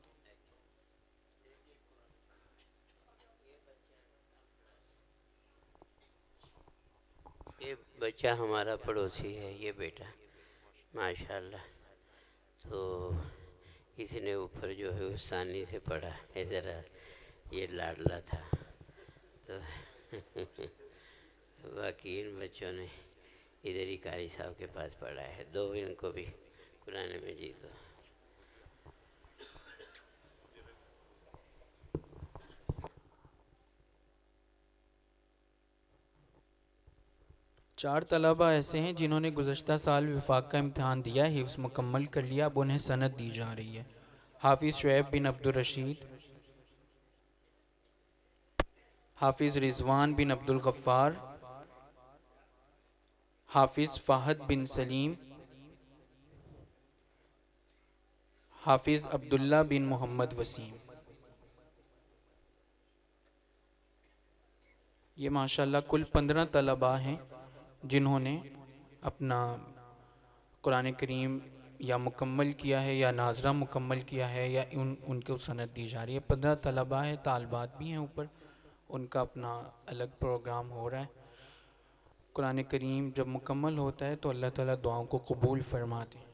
یہ بچہ ہمارا پڑوسی ہے، یہ بیٹا ماشاءاللہ. تو اس نے اوپر جو ہے اس ثانی سے پڑھا ہے، ذرا یہ لاڈلا تھا. تو باقی ان بچوں نے ادھر ہی قاری صاحب کے پاس پڑھا ہے. دو ان کو بھی قرآن مجید دو. چار طلبہ ایسے ہیں جنہوں نے گزشتہ سال وفاق کا امتحان دیا، حفظ مکمل کر لیا، اب انہیں سند دی جا رہی ہے. حافظ شعیب بن عبد الرشید، حافظ رضوان بن عبد الغفار، حافظ فہد بن سلیم، حافظ عبداللہ بن محمد وسیم. یہ ماشاءاللہ کل 15 طلباء ہیں جنہوں نے اپنا قرآن کریم یا مکمل کیا ہے یا ناظرہ مکمل کیا ہے یا ان کو سند دی جا رہی ہے. 15 طلباء ہیں، طالبات بھی ہیں اوپر، ان کا اپنا الگ پروگرام ہو رہا ہے. قرآن کریم جب مکمل ہوتا ہے تو اللہ تعالیٰ دعاؤں کو قبول فرماتے ہیں.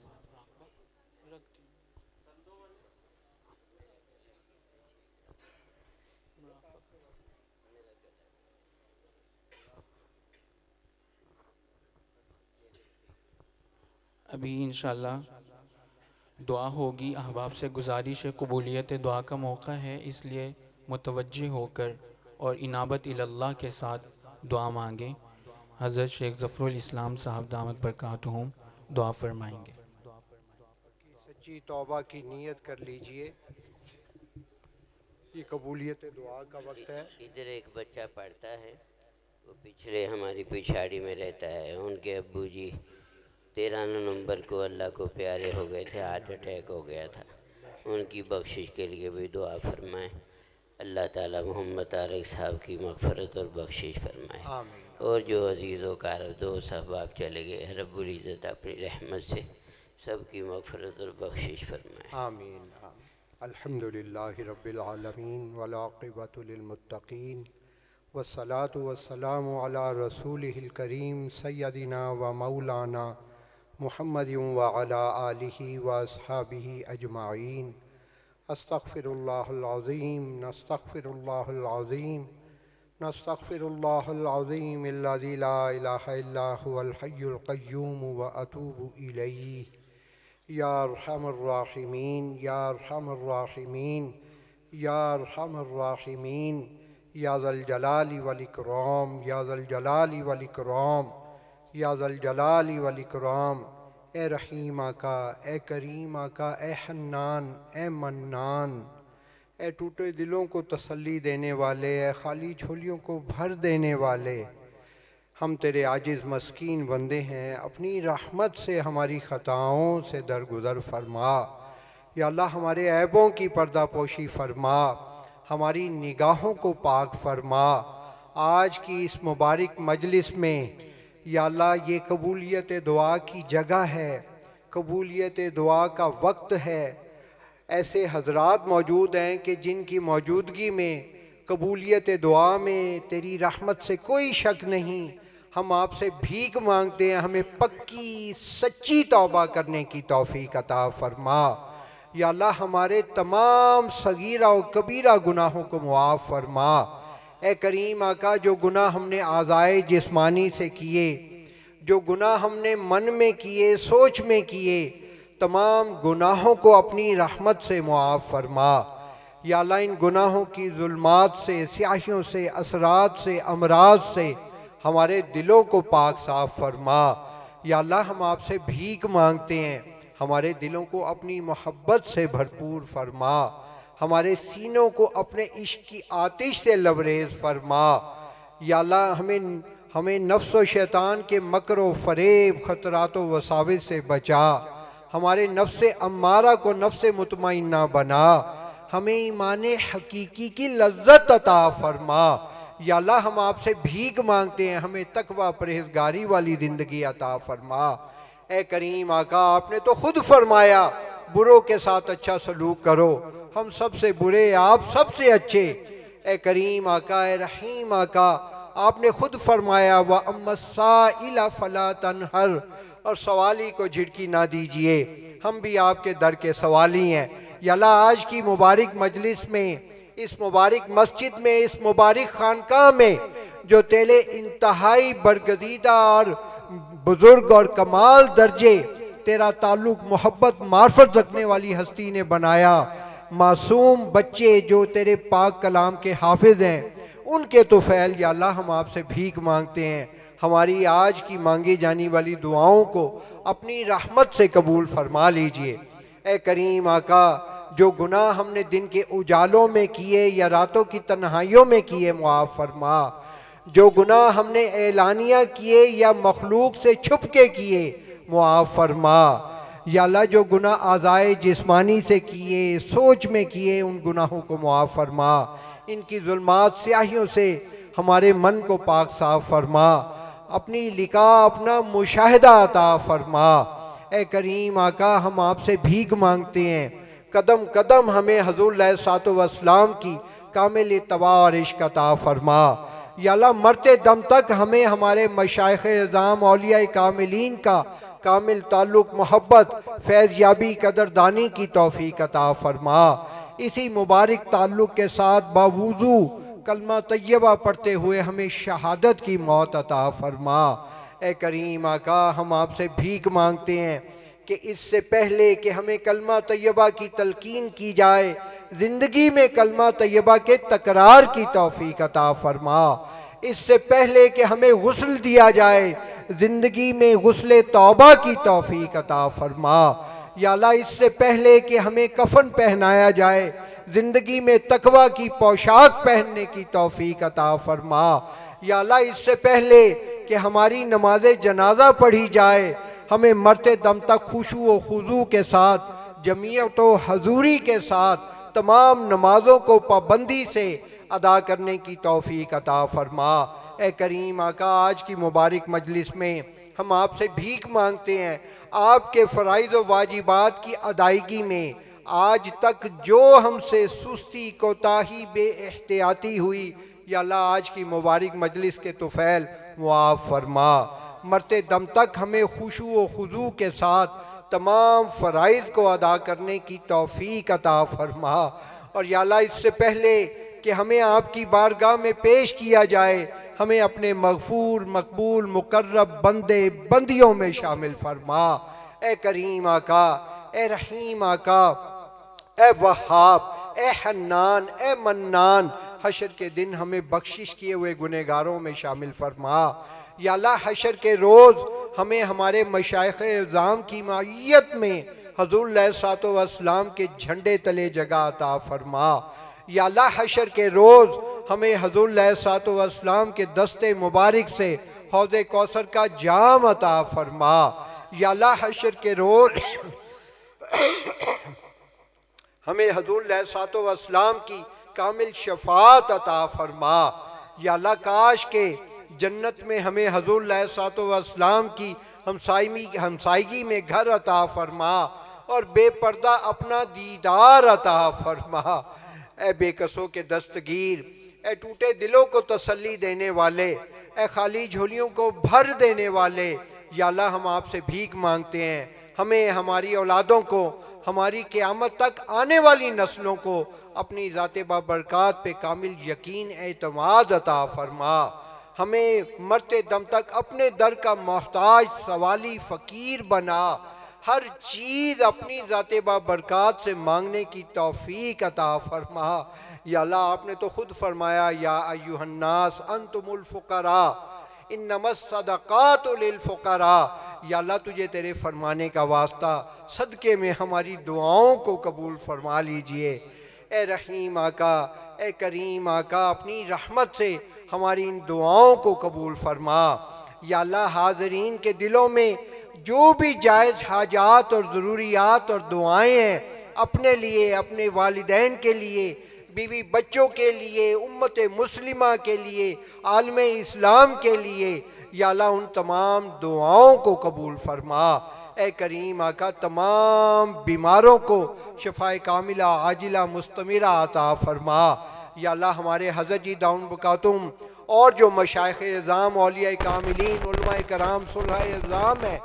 ابھی انشاءاللہ دعا ہوگی. احباب سے گزارش ہے، قبولیت دعا کا موقع ہے، اس لیے متوجہ ہو کر اور انابت اللہ کے ساتھ دعا مانگیں. حضرت شیخ ظفر الاسلام صاحب دامت برکاتہم دعا فرمائیں گے. سچی توبہ کی نیت کر لیجئے، یہ قبولیت دعا کا وقت ہے. ادھر ایک بچہ پڑھتا ہے، وہ پچھڑے ہماری پچھاڑی میں رہتا ہے. ان کے ابو جی 13 نومبر کو اللہ کو پیارے ہو گئے تھے، ہارٹ اٹیک ہو گیا تھا. ان کی بخشش کے لیے بھی دعا فرمائیں. اللہ تعالی محمد طارق صاحب کی مغفرت اور بخشش فرمائے. آمین. اور جو عزیز و کار دوست احباب چلے گئے، رب العزت اپنی رحمت سے سب کی مغفرت اور بخشش فرمائے. آمین. الحمدللہ رب العالمین والعاقبۃ للمتقین والصلاة والسلام علی رسولہ الکریم سیدنا و مولانا محمد وعلی آلہ واصحابہ اجمعین. استغفر اللہ العظیم، نستغفر اللہ العظیم، نستغفر اللہ العظیم الذی لا الہ الا هو الحی القیوم واتوب الیہ. یا ارحم الراحمین، یا ارحم الراحمین، یا ارحم الراحمین، یا ذا الجلال والاکرام، یا ذا الجلال والاکرام، یا ذا الجلال والاکرام. اے رحیم آقا، اے کریم آقا، اے حنان، اے منان، اے ٹوٹے دلوں کو تسلی دینے والے، اے خالی جھولیوں کو بھر دینے والے، ہم تیرے عاجز مسکین بندے ہیں. اپنی رحمت سے ہماری خطاؤں سے درگزر فرما. یا اللہ ہمارے عیبوں کی پردہ پوشی فرما، ہماری نگاہوں کو پاک فرما. آج کی اس مبارک مجلس میں یا اللہ یہ قبولیت دعا کی جگہ ہے، قبولیت دعا کا وقت ہے. ایسے حضرات موجود ہیں کہ جن کی موجودگی میں قبولیت دعا میں تیری رحمت سے کوئی شک نہیں. ہم آپ سے بھیک مانگتے ہیں، ہمیں پکی سچی توبہ کرنے کی توفیق عطا فرما. یا اللہ ہمارے تمام صغیرہ و کبیرہ گناہوں کو معاف فرما. اے کریم آقا، جو گناہ ہم نے اعضائے جسمانی سے کیے، جو گناہ ہم نے من میں کیے، سوچ میں کیے، تمام گناہوں کو اپنی رحمت سے معاف فرما. یا اللہ ان گناہوں کی ظلمات سے، سیاہیوں سے، اثرات سے، امراض سے ہمارے دلوں کو پاک صاف فرما. یا اللہ ہم آپ سے بھیک مانگتے ہیں، ہمارے دلوں کو اپنی محبت سے بھرپور فرما، ہمارے سینوں کو اپنے عشق کی آتش سے لبریز فرما۔ یا اللہ ہمیں نفس و شیطان کے مکر و فریب، خطرات و وساوس سے بچا، ہمارے نفس امارہ کو نفس مطمئنہ بنا، ہمیں ایمان حقیقی کی لذت عطا فرما۔ یا اللہ ہم آپ سے بھیک مانگتے ہیں، ہمیں تقوی پرہیزگاری والی زندگی عطا فرما۔ اے کریم آقا، آپ نے تو خود فرمایا بروں کے ساتھ اچھا سلوک کرو، ہم سب سے برے، آپ سب سے اچھے۔ اے کریم آقا، اے رحیم آقا، آپ نے خود فرمایا وَأَمَّا السَّائِلَ فَلَا تَنْهَرْ، اور سوالی کو جھٹکی نہ دیجئے، ہم بھی آپ کے در کے سوالی ہیں۔ یا اللہ آج کی مبارک مجلس میں، اس مبارک مسجد میں، اس مبارک خانقاہ میں جو تیرے انتہائی برگزیدہ اور بزرگ اور کمال درجے تیرا تعلق محبت معرفت رکھنے والی ہستی نے بنایا، معصوم بچے جو تیرے پاک کلام کے حافظ ہیں، ان کے طفیل یا اللہ ہم آپ سے بھیک مانگتے ہیں، ہماری آج کی مانگی جانی والی دعاؤں کو اپنی رحمت سے قبول فرما لیجئے۔ اے کریم آقا، جو گناہ ہم نے دن کے اجالوں میں کیے یا راتوں کی تنہائیوں میں کیے معاف فرما، جو گناہ ہم نے اعلانیہ کیے یا مخلوق سے چھپ کے کیے معاف فرما۔ یا اللہ جو گناہ اعضائے جسمانی سے کیے، سوچ میں کیے، ان گناہوں کو معاف فرما، ان کی ظلمات سیاہیوں سے ہمارے من کو پاک صاف فرما، اپنی لقاء اپنا مشاہدہ عطا فرما۔ اے کریم آقا، ہم آپ سے بھیک مانگتے ہیں، قدم قدم ہمیں حضور علیہ الصلوۃ والسلام کی کامل اتباع اور عشق عطا فرما۔ یا اللہ مرتے دم تک ہمیں ہمارے مشائخ اعظام اولیاء کاملین کا کامل تعلق محبت فیض یابی قدردانی کی توفیق عطا فرما۔ اسی مبارک تعلق کے ساتھ باوضو کلمہ طیبہ پڑھتے ہوئے ہمیں شہادت کی موت عطا فرما۔ اے کریم آقا، ہم آپ سے بھیک مانگتے ہیں کہ اس سے پہلے کہ ہمیں کلمہ طیبہ کی تلقین کی جائے، زندگی میں کلمہ طیبہ کے تکرار کی توفیق عطا فرما۔ اس سے پہلے کہ ہمیں غسل دیا جائے، زندگی میں غسل توبہ کی توفیق عطا فرما۔ یا اللہ اس سے پہلے کہ ہمیں کفن پہنایا جائے، زندگی میں تقوی کی پوشاک پہننے کی توفیق عطا فرما۔ یا اللہ اس سے پہلے کہ ہماری نماز جنازہ پڑھی جائے، ہمیں مرتے دم تک خشوع و خضوع کے ساتھ، جمعیت و حضوری کے ساتھ تمام نمازوں کو پابندی سے ادا کرنے کی توفیق عطا فرما۔ اے کریم آقا، آج کی مبارک مجلس میں ہم آپ سے بھیک مانگتے ہیں، آپ کے فرائض و واجبات کی ادائیگی میں آج تک جو ہم سے سستی کوتاہی بے احتیاطی ہوئی، یا اللہ آج کی مبارک مجلس کے طفیل معاف فرما۔ مرتے دم تک ہمیں خشوع و خضوع کے ساتھ تمام فرائض کو ادا کرنے کی توفیق عطا فرما۔ اور یا اللہ اس سے پہلے کہ ہمیں آپ کی بارگاہ میں پیش کیا جائے، ہمیں اپنے مغفور مقبول مقرب بندے بندیوں میں شامل فرما۔ اے کریم آقا، اے رحیم آقا، اے وہاب، اے حنان، اے منان، حشر کے دن ہمیں بخشش کیے ہوئے گنہگاروں میں شامل فرما۔ یا اللہ حشر کے روز ہمیں ہمارے مشائخ اعظام کی معیت میں حضور علیہ الصلوۃ والسلام کے جھنڈے تلے جگہ عطا فرما۔ یا اللہ حشر کے روز ہمیں حضور علیہ الصلوۃ والسلام کے دست مبارک سے حوض کوثر کا جام عطا فرما۔ یا اللہ حشر کے روز ہمیں حضور علیہ الصلوۃ والسلام کی کامل شفاعت عطا فرما۔ یا اللہ کاش کہ جنت میں ہمیں حضور علیہ الصلوۃ والسلام کی ہمسائیگی میں گھر عطا فرما اور بے پردہ اپنا دیدار عطا فرما۔ اے بے کسوں کے دستگیر، اے ٹوٹے دلوں کو تسلی دینے والے، اے خالی جھولیوں کو بھر دینے والے، یا اللہ ہم آپ سے بھیک مانگتے ہیں، ہمیں ہماری اولادوں کو، ہماری قیامت تک آنے والی نسلوں کو اپنی ذات بابرکات پہ کامل یقین اعتماد عطا فرما۔ ہمیں مرتے دم تک اپنے در کا محتاج سوالی فقیر بنا، ہر چیز اپنی ذات بابرکات سے مانگنے کی توفیق عطا فرما۔ یا اللہ آپ نے تو خود فرمایا یا ایھا الناس انتم الفقراء انما الصدقات للفقراء، یا اللہ تجھے تیرے فرمانے کا واسطہ صدقے میں ہماری دعاؤں کو قبول فرما لیجئے۔ اے رحیم آقا، اے کریم آقا، اپنی رحمت سے ہماری ان دعاؤں کو قبول فرما۔ یا اللہ حاضرین کے دلوں میں جو بھی جائز حاجات اور ضروریات اور دعائیں ہیں، اپنے لیے، اپنے والدین کے لیے، بیوی بچوں کے لیے، امت مسلمہ کے لیے، عالم اسلام کے لیے، یا اللہ ان تمام دعاؤں کو قبول فرما۔ اے کریم آقا، تمام بیماروں کو شفاء کاملہ عاجلہ مستمرہ عطا فرما۔ یا اللہ ہمارے حضرت جی دائم برکاتہم اور جو مشائخ اعظام، اولیاء کاملین، علماء کرام، صلحاء اعظام ہیں،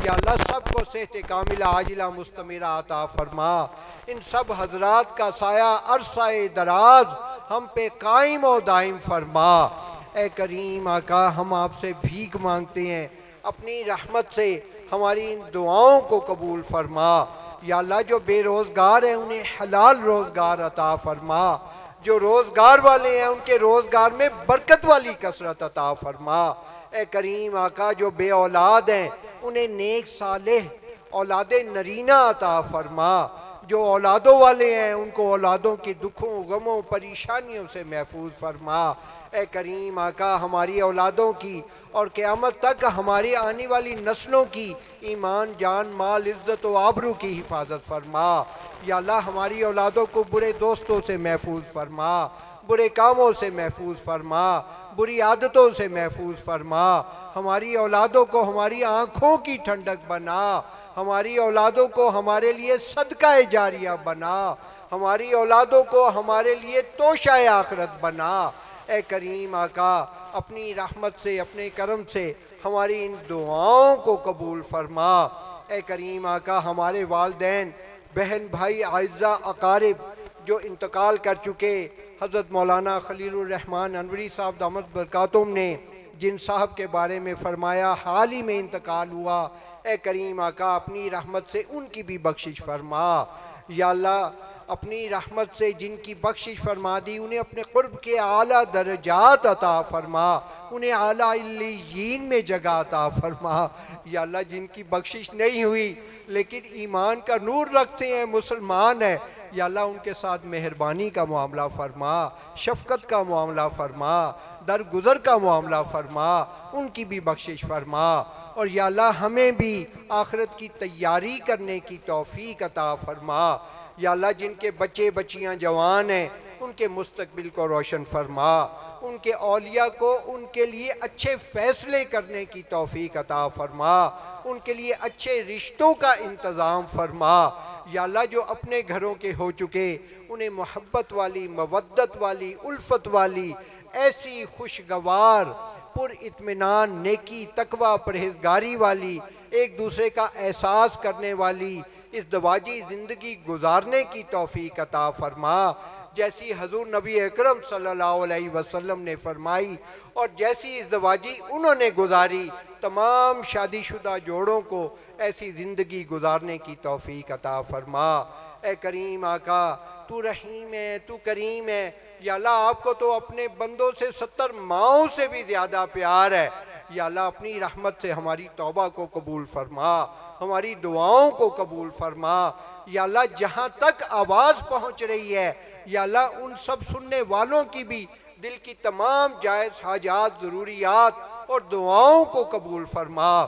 یا اللہ سب کو صحت کاملہ عاجلہ مستمرہ عطا فرما۔ ان سب حضرات کا سایہ عرصہ دراز ہم پہ قائم و دائم فرما۔ اے کریم آقا، ہم آپ سے بھیک مانگتے ہیں، اپنی رحمت سے ہماری ان دعاؤں کو قبول فرما۔ یا اللہ جو بے روزگار ہیں انہیں حلال روزگار عطا فرما، جو روزگار والے ہیں ان کے روزگار میں برکت والی کثرت عطا فرما۔ اے کریم آقا، جو بے اولاد ہیں انہیں نیک صالح اولاد نرینہ عطا فرما، جو اولادوں والے ہیں ان کو اولادوں کی دکھوں، غموں، پریشانیوں سے محفوظ فرما۔ اے کریم آقا، ہماری اولادوں کی اور قیامت تک ہماری آنے والی نسلوں کی ایمان، جان، مال، عزت و آبرو کی حفاظت فرما۔ یا اللہ ہماری اولادوں کو برے دوستوں سے محفوظ فرما، برے کاموں سے محفوظ فرما، بری عادتوں سے محفوظ فرما۔ ہماری اولادوں کو ہماری آنکھوں کی ٹھنڈک بنا، ہماری اولادوں کو ہمارے لیے صدقہ جاریہ بنا، ہماری اولادوں کو ہمارے لیے توشہ آخرت بنا۔ اے کریم آقا، اپنی رحمت سے، اپنے کرم سے ہماری ان دعاؤں کو قبول فرما۔ اے کریم آقا، ہمارے والدین، بہن، بھائی، اعزاء، اقارب جو انتقال کر چکے، حضرت مولانا خلیل الرحمن انوری صاحب دامت برکاتہم نے جن صاحب کے بارے میں فرمایا حال ہی میں انتقال ہوا، اے کریم آقا اپنی رحمت سے ان کی بھی بخشش فرما۔ یا اللہ اپنی رحمت سے جن کی بخشش فرما دی انہیں اپنے قرب کے اعلیٰ درجات عطا فرما، انہیں اعلیٰ علیین میں جگہ عطا فرما۔ یا اللہ جن کی بخشش نہیں ہوئی لیکن ایمان کا نور رکھتے ہیں، مسلمان ہیں، یا اللہ ان کے ساتھ مہربانی کا معاملہ فرما، شفقت کا معاملہ فرما، درگزر کا معاملہ فرما، ان کی بھی بخشش فرما۔ اور یا اللہ ہمیں بھی آخرت کی تیاری کرنے کی توفیق عطا فرما۔ یا اللہ جن کے بچے بچیاں جوان ہیں ان کے مستقبل کو روشن فرما، ان کے اولیاء کو ان کے لیے اچھے فیصلے کرنے کی توفیق عطا فرما، ان کے لیے اچھے رشتوں کا انتظام فرما۔ یا اللہ جو اپنے گھروں کے ہو چکے انہیں محبت والی، مودت والی، الفت والی، ایسی خوشگوار، پر اطمینان، نیکی، تقوی، پرہیزگاری والی، ایک دوسرے کا احساس کرنے والی ازدواجی زندگی گزارنے کی توفیق عطا فرما، جیسی حضور نبی اکرم صلی اللہ علیہ وسلم نے فرمائی اور جیسی ازدواجی انہوں نے گزاری، تمام شادی شدہ جوڑوں کو ایسی زندگی گزارنے کی توفیق عطا فرما۔ اے کریم آقا، تو رحیم ہے، تو کریم ہے۔ یا اللہ آپ کو تو اپنے بندوں سے 70 ماؤں سے بھی زیادہ پیار ہے۔ یا اللہ اپنی رحمت سے ہماری توبہ کو قبول فرما، ہماری دعاؤں کو قبول فرما۔ یا اللہ جہاں تک آواز پہنچ رہی ہے، یا اللہ ان سب سننے والوں کی بھی دل کی تمام جائز حاجات، ضروریات اور دعاؤں کو قبول فرما۔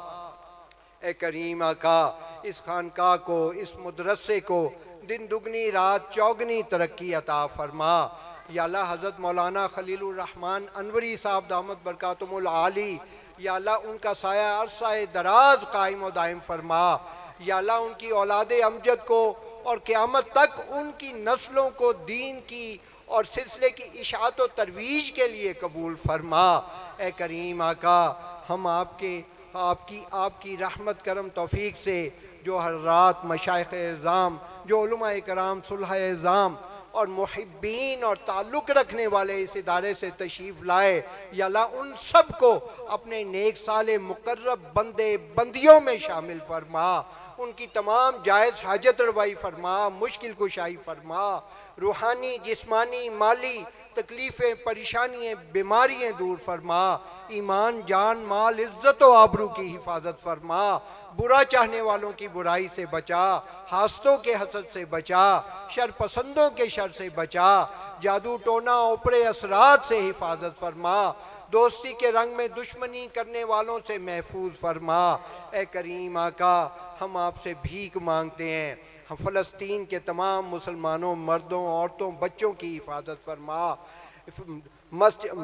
اے کریم آقا، اس خانقاہ کو، اس مدرسے کو دن دگنی رات چوگنی ترقی عطا فرما۔ یا اللہ حضرت مولانا خلیل الرحمن انوری صاحب دامت برکاتہم العالی، یا اللہ ان کا سایہ عرصہ دراز قائم و دائم فرما۔ یا اللہ ان کی اولاد امجد کو اور قیامت تک ان کی نسلوں کو دین کی اور سلسلے کی اشاعت و ترویج کے لیے قبول فرما۔ اے کریم آقا، ہم آپ کی رحمت کرم توفیق سے جو حضرات مشائخ اعظام، جو علماء کرام، صلحاء اعظام اور محبین اور تعلق رکھنے والے اس ادارے سے تشریف لائے، یا اللہ ان سب کو اپنے نیک صالح مقرب بندے بندیوں میں شامل فرما، ان کی تمام جائز حاجت روائی فرما، مشکل کشائی فرما، روحانی، جسمانی، مالی تکلیفیں، پریشانیاں، بیماریاں دور فرما، ایمان، جان، مال، عزت و آبرو کی حفاظت فرما، برا چاہنے والوں کی برائی سے بچا، حاسدوں کے حسد سے بچا، شر پسندوں کے شر سے بچا، جادو ٹونا اوپرے اثرات سے حفاظت فرما، دوستی کے رنگ میں دشمنی کرنے والوں سے محفوظ فرما۔ اے کریم آقا، ہم آپ سے بھیک مانگتے ہیں، ہم فلسطین کے تمام مسلمانوں، مردوں، عورتوں، بچوں کی حفاظت فرما،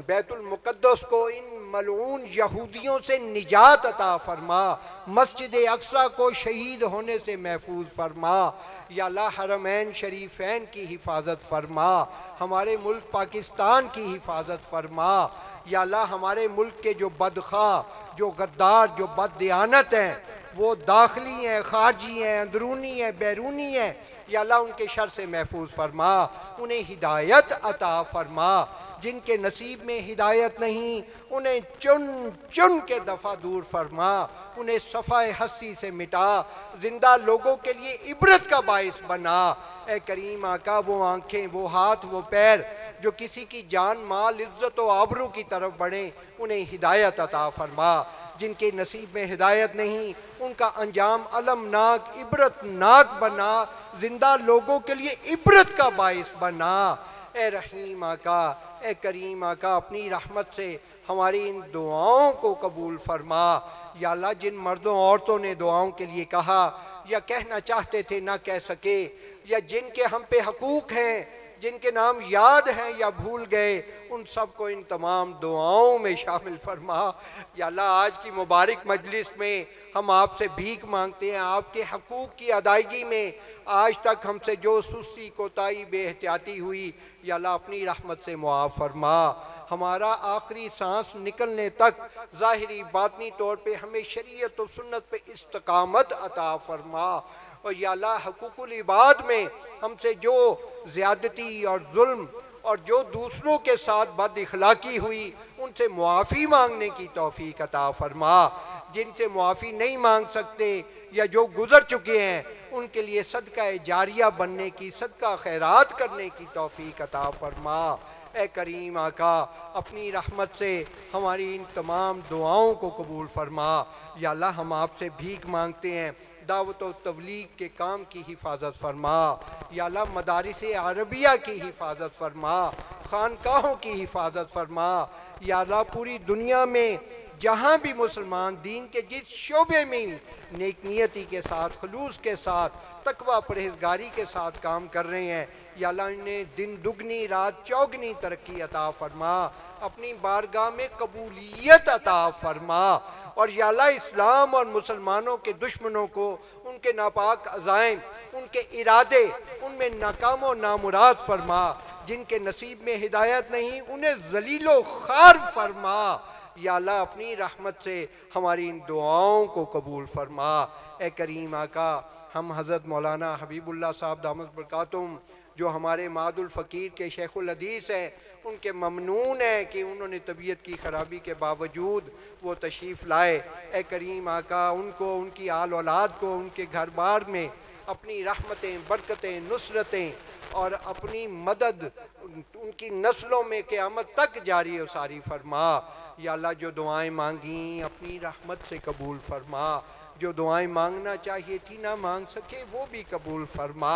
بیت المقدس کو ان ملعون یہودیوں سے نجات عطا فرما، مسجد اقصی کو شہید ہونے سے محفوظ فرما، یا اللہ حرمین شریفین کی حفاظت فرما، ہمارے ملک پاکستان کی حفاظت فرما، یا اللہ ہمارے ملک کے جو بدخواہ، جو غدار، جو بددیانت ہیں، وہ داخلی ہیں، خارجی ہیں، اندرونی ہیں، بیرونی ہیں، یا اللہ ان کے شر سے محفوظ فرما، انہیں ہدایت عطا فرما، جن کے نصیب میں ہدایت نہیں انہیں چن چن کے دفع دور فرما، انہیں صفحہ ہستی سے مٹا، زندہ لوگوں کے لیے عبرت کا باعث بنا۔ اے کریم آقا، وہ آنکھیں، وہ ہاتھ، وہ پیر جو کسی کی جان، مال، عزت و آبرو کی طرف بڑھیں، انہیں ہدایت عطا فرما، جن کے نصیب میں ہدایت نہیں ان کا انجام المناک، عبرت ناک بنا، زندہ لوگوں کے لیے عبرت کا باعث بنا۔ اے رحیم آقا، اے کریم آقا، اپنی رحمت سے ہماری ان دعاؤں کو قبول فرما۔ یا اللہ، جن مردوں عورتوں نے دعاؤں کے لیے کہا یا کہنا چاہتے تھے نہ کہہ سکے، یا جن کے ہم پہ حقوق ہیں، جن کے نام یاد ہیں یا بھول گئے، ان سب کو ان تمام دعاؤں میں شامل فرما۔ یا اللہ، آج کی مبارک مجلس میں ہم آپ سے بھیک مانگتے ہیں، آپ کے حقوق کی ادائیگی میں آج تک ہم سے جو سستی، کوتاہی، بے احتیاطی ہوئی، یا اللہ اپنی رحمت سے معاف فرما۔ ہمارا آخری سانس نکلنے تک ظاہری باطنی طور پہ ہمیں شریعت و سنت پہ استقامت عطا فرما، اور یا اللہ حقوق العباد میں ہم سے جو زیادتی اور ظلم اور جو دوسروں کے ساتھ بد اخلاقی ہوئی ان سے معافی مانگنے کی توفیق عطا فرما، جن سے معافی نہیں مانگ سکتے یا جو گزر چکے ہیں ان کے لیے صدقہ جاریہ بننے کی، صدقہ خیرات کرنے کی توفیق عطا فرما۔ اے کریم آقا، اپنی رحمت سے ہماری ان تمام دعاؤں کو قبول فرما۔ یا اللہ، ہم آپ سے بھیک مانگتے ہیں، دعوت و تبلیغ کے کام کی حفاظت فرما۔ یا اللہ، مدارس عربیہ کی حفاظت فرما، خانقاہوں کی حفاظت فرما۔ یا اللہ، پوری دنیا میں جہاں بھی مسلمان دین کے جس شعبے میں نیک نیتی کے ساتھ، خلوص کے ساتھ، تقوی پرہیزگاری کے ساتھ کام کر رہے ہیں، یا اللہ انہیں دن دگنی رات چوگنی ترقی عطا فرما، اپنی بارگاہ میں قبولیت عطا فرما، اور یا اللہ اسلام اور مسلمانوں کے دشمنوں کو ان کے ناپاک عزائم، ان کے ارادے، ان میں ناکام و نامراد فرما، جن کے نصیب میں ہدایت نہیں انہیں ذلیل و خوار فرما۔ یا اللہ، اپنی رحمت سے ہماری ان دعاؤں کو قبول فرما۔ اے کریم آقا، ہم حضرت مولانا حبیب اللہ صاحب دامت برکاتہم جو ہمارے معاد الفقیر کے شیخ الحدیث ہیں، ان کے ممنون ہیں کہ انہوں نے طبیعت کی خرابی کے باوجود وہ تشریف لائے۔ اے کریم آقا، ان کو، ان کی آل اولاد کو، ان کے گھر بار میں اپنی رحمتیں، برکتیں، نصرتیں اور اپنی مدد ان کی نسلوں میں قیامت تک جاری و ساری فرما۔ یا اللہ، جو دعائیں مانگیں اپنی رحمت سے قبول فرما، جو دعائیں مانگنا چاہیے تھی نہ مانگ سکے وہ بھی قبول فرما۔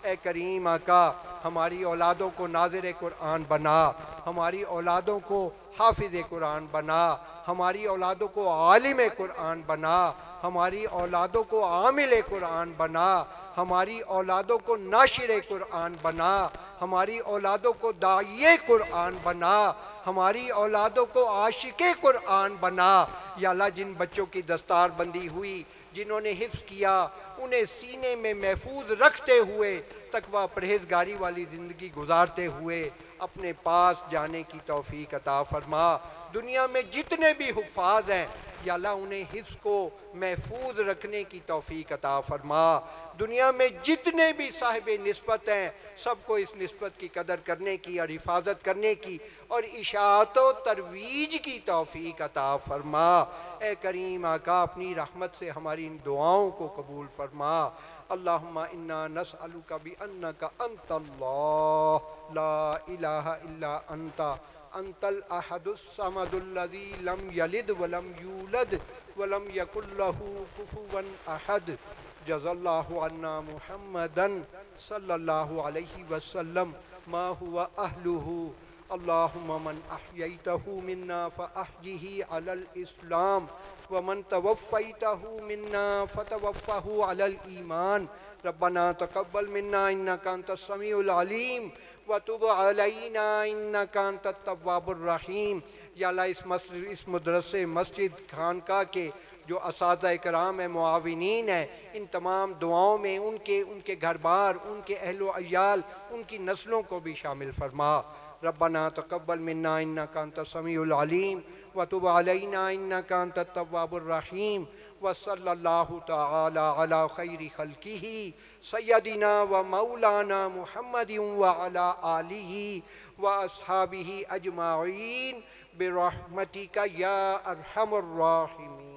اے کریم آقا، ہماری اولادوں کو ناظر قرآن بنا، ہماری اولادوں کو حافظ قرآن بنا، ہماری اولادوں کو عالم قرآن بنا، ہماری اولادوں کو عامل قرآن بنا، ہماری اولادوں کو ناشر قرآن بنا، ہماری اولادوں کو داعی قرآن بنا، ہماری اولادوں کو عاشق قرآن بنا۔ یا اللہ، جن بچوں کی دستار بندی ہوئی، جنہوں نے حفظ کیا، انہیں سینے میں محفوظ رکھتے ہوئے تقوی پرہیزگاری والی زندگی گزارتے ہوئے اپنے پاس جانے کی توفیق عطا فرما۔ دنیا میں جتنے بھی حفاظ ہیں یا اللہ انہیں حفظ کو محفوظ رکھنے کی توفیق عطا فرما، دنیا میں جتنے بھی صاحب نسبت ہیں سب کو اس نسبت کی قدر کرنے کی اور حفاظت کرنے کی اور اشاعت و ترویج کی توفیق عطا فرما۔ اے کریم آقا اپنی رحمت سے ہماری ان دعاؤں کو قبول فرما۔ اللہم انا نسألک بأنک انت اللہ لا الہ الا انت الاحد الصمد الذی لم یلد ولم یولد ولم یکن لہ کفوا احد۔ جزا اللہ عنا محمدا صلی اللہ علیہ وسلم ما هو اہلہ۔ اللہم من احییتہ منا فاحیہ علی الاسلام ومن توفیتہ منا فتوفہ علی الایمان۔ ربنا تقبل منا انکا انت السمیع العلیم وتب علینا انکا انت التواب الرحیم۔ یا اللہ اس مدرسے مسجد خانقاہ کے جو اساتذہ کرام ہیں، معاونین ہیں، ان تمام دعاؤں میں ان کے گھر بار، ان کے اہل و عیال، ان کی نسلوں کو بھی شامل فرما۔ ربنا تقبل منا انکا انت السمیع العلیم وتب علینا انکا انت التواب الرحیم۔ وصلی اللہ تعالی علی خیر خلقہ سیدنا و مولانا محمد وعلی آلہ و اصحابہ اجمعین برحمتک یا ارحم الراحمین۔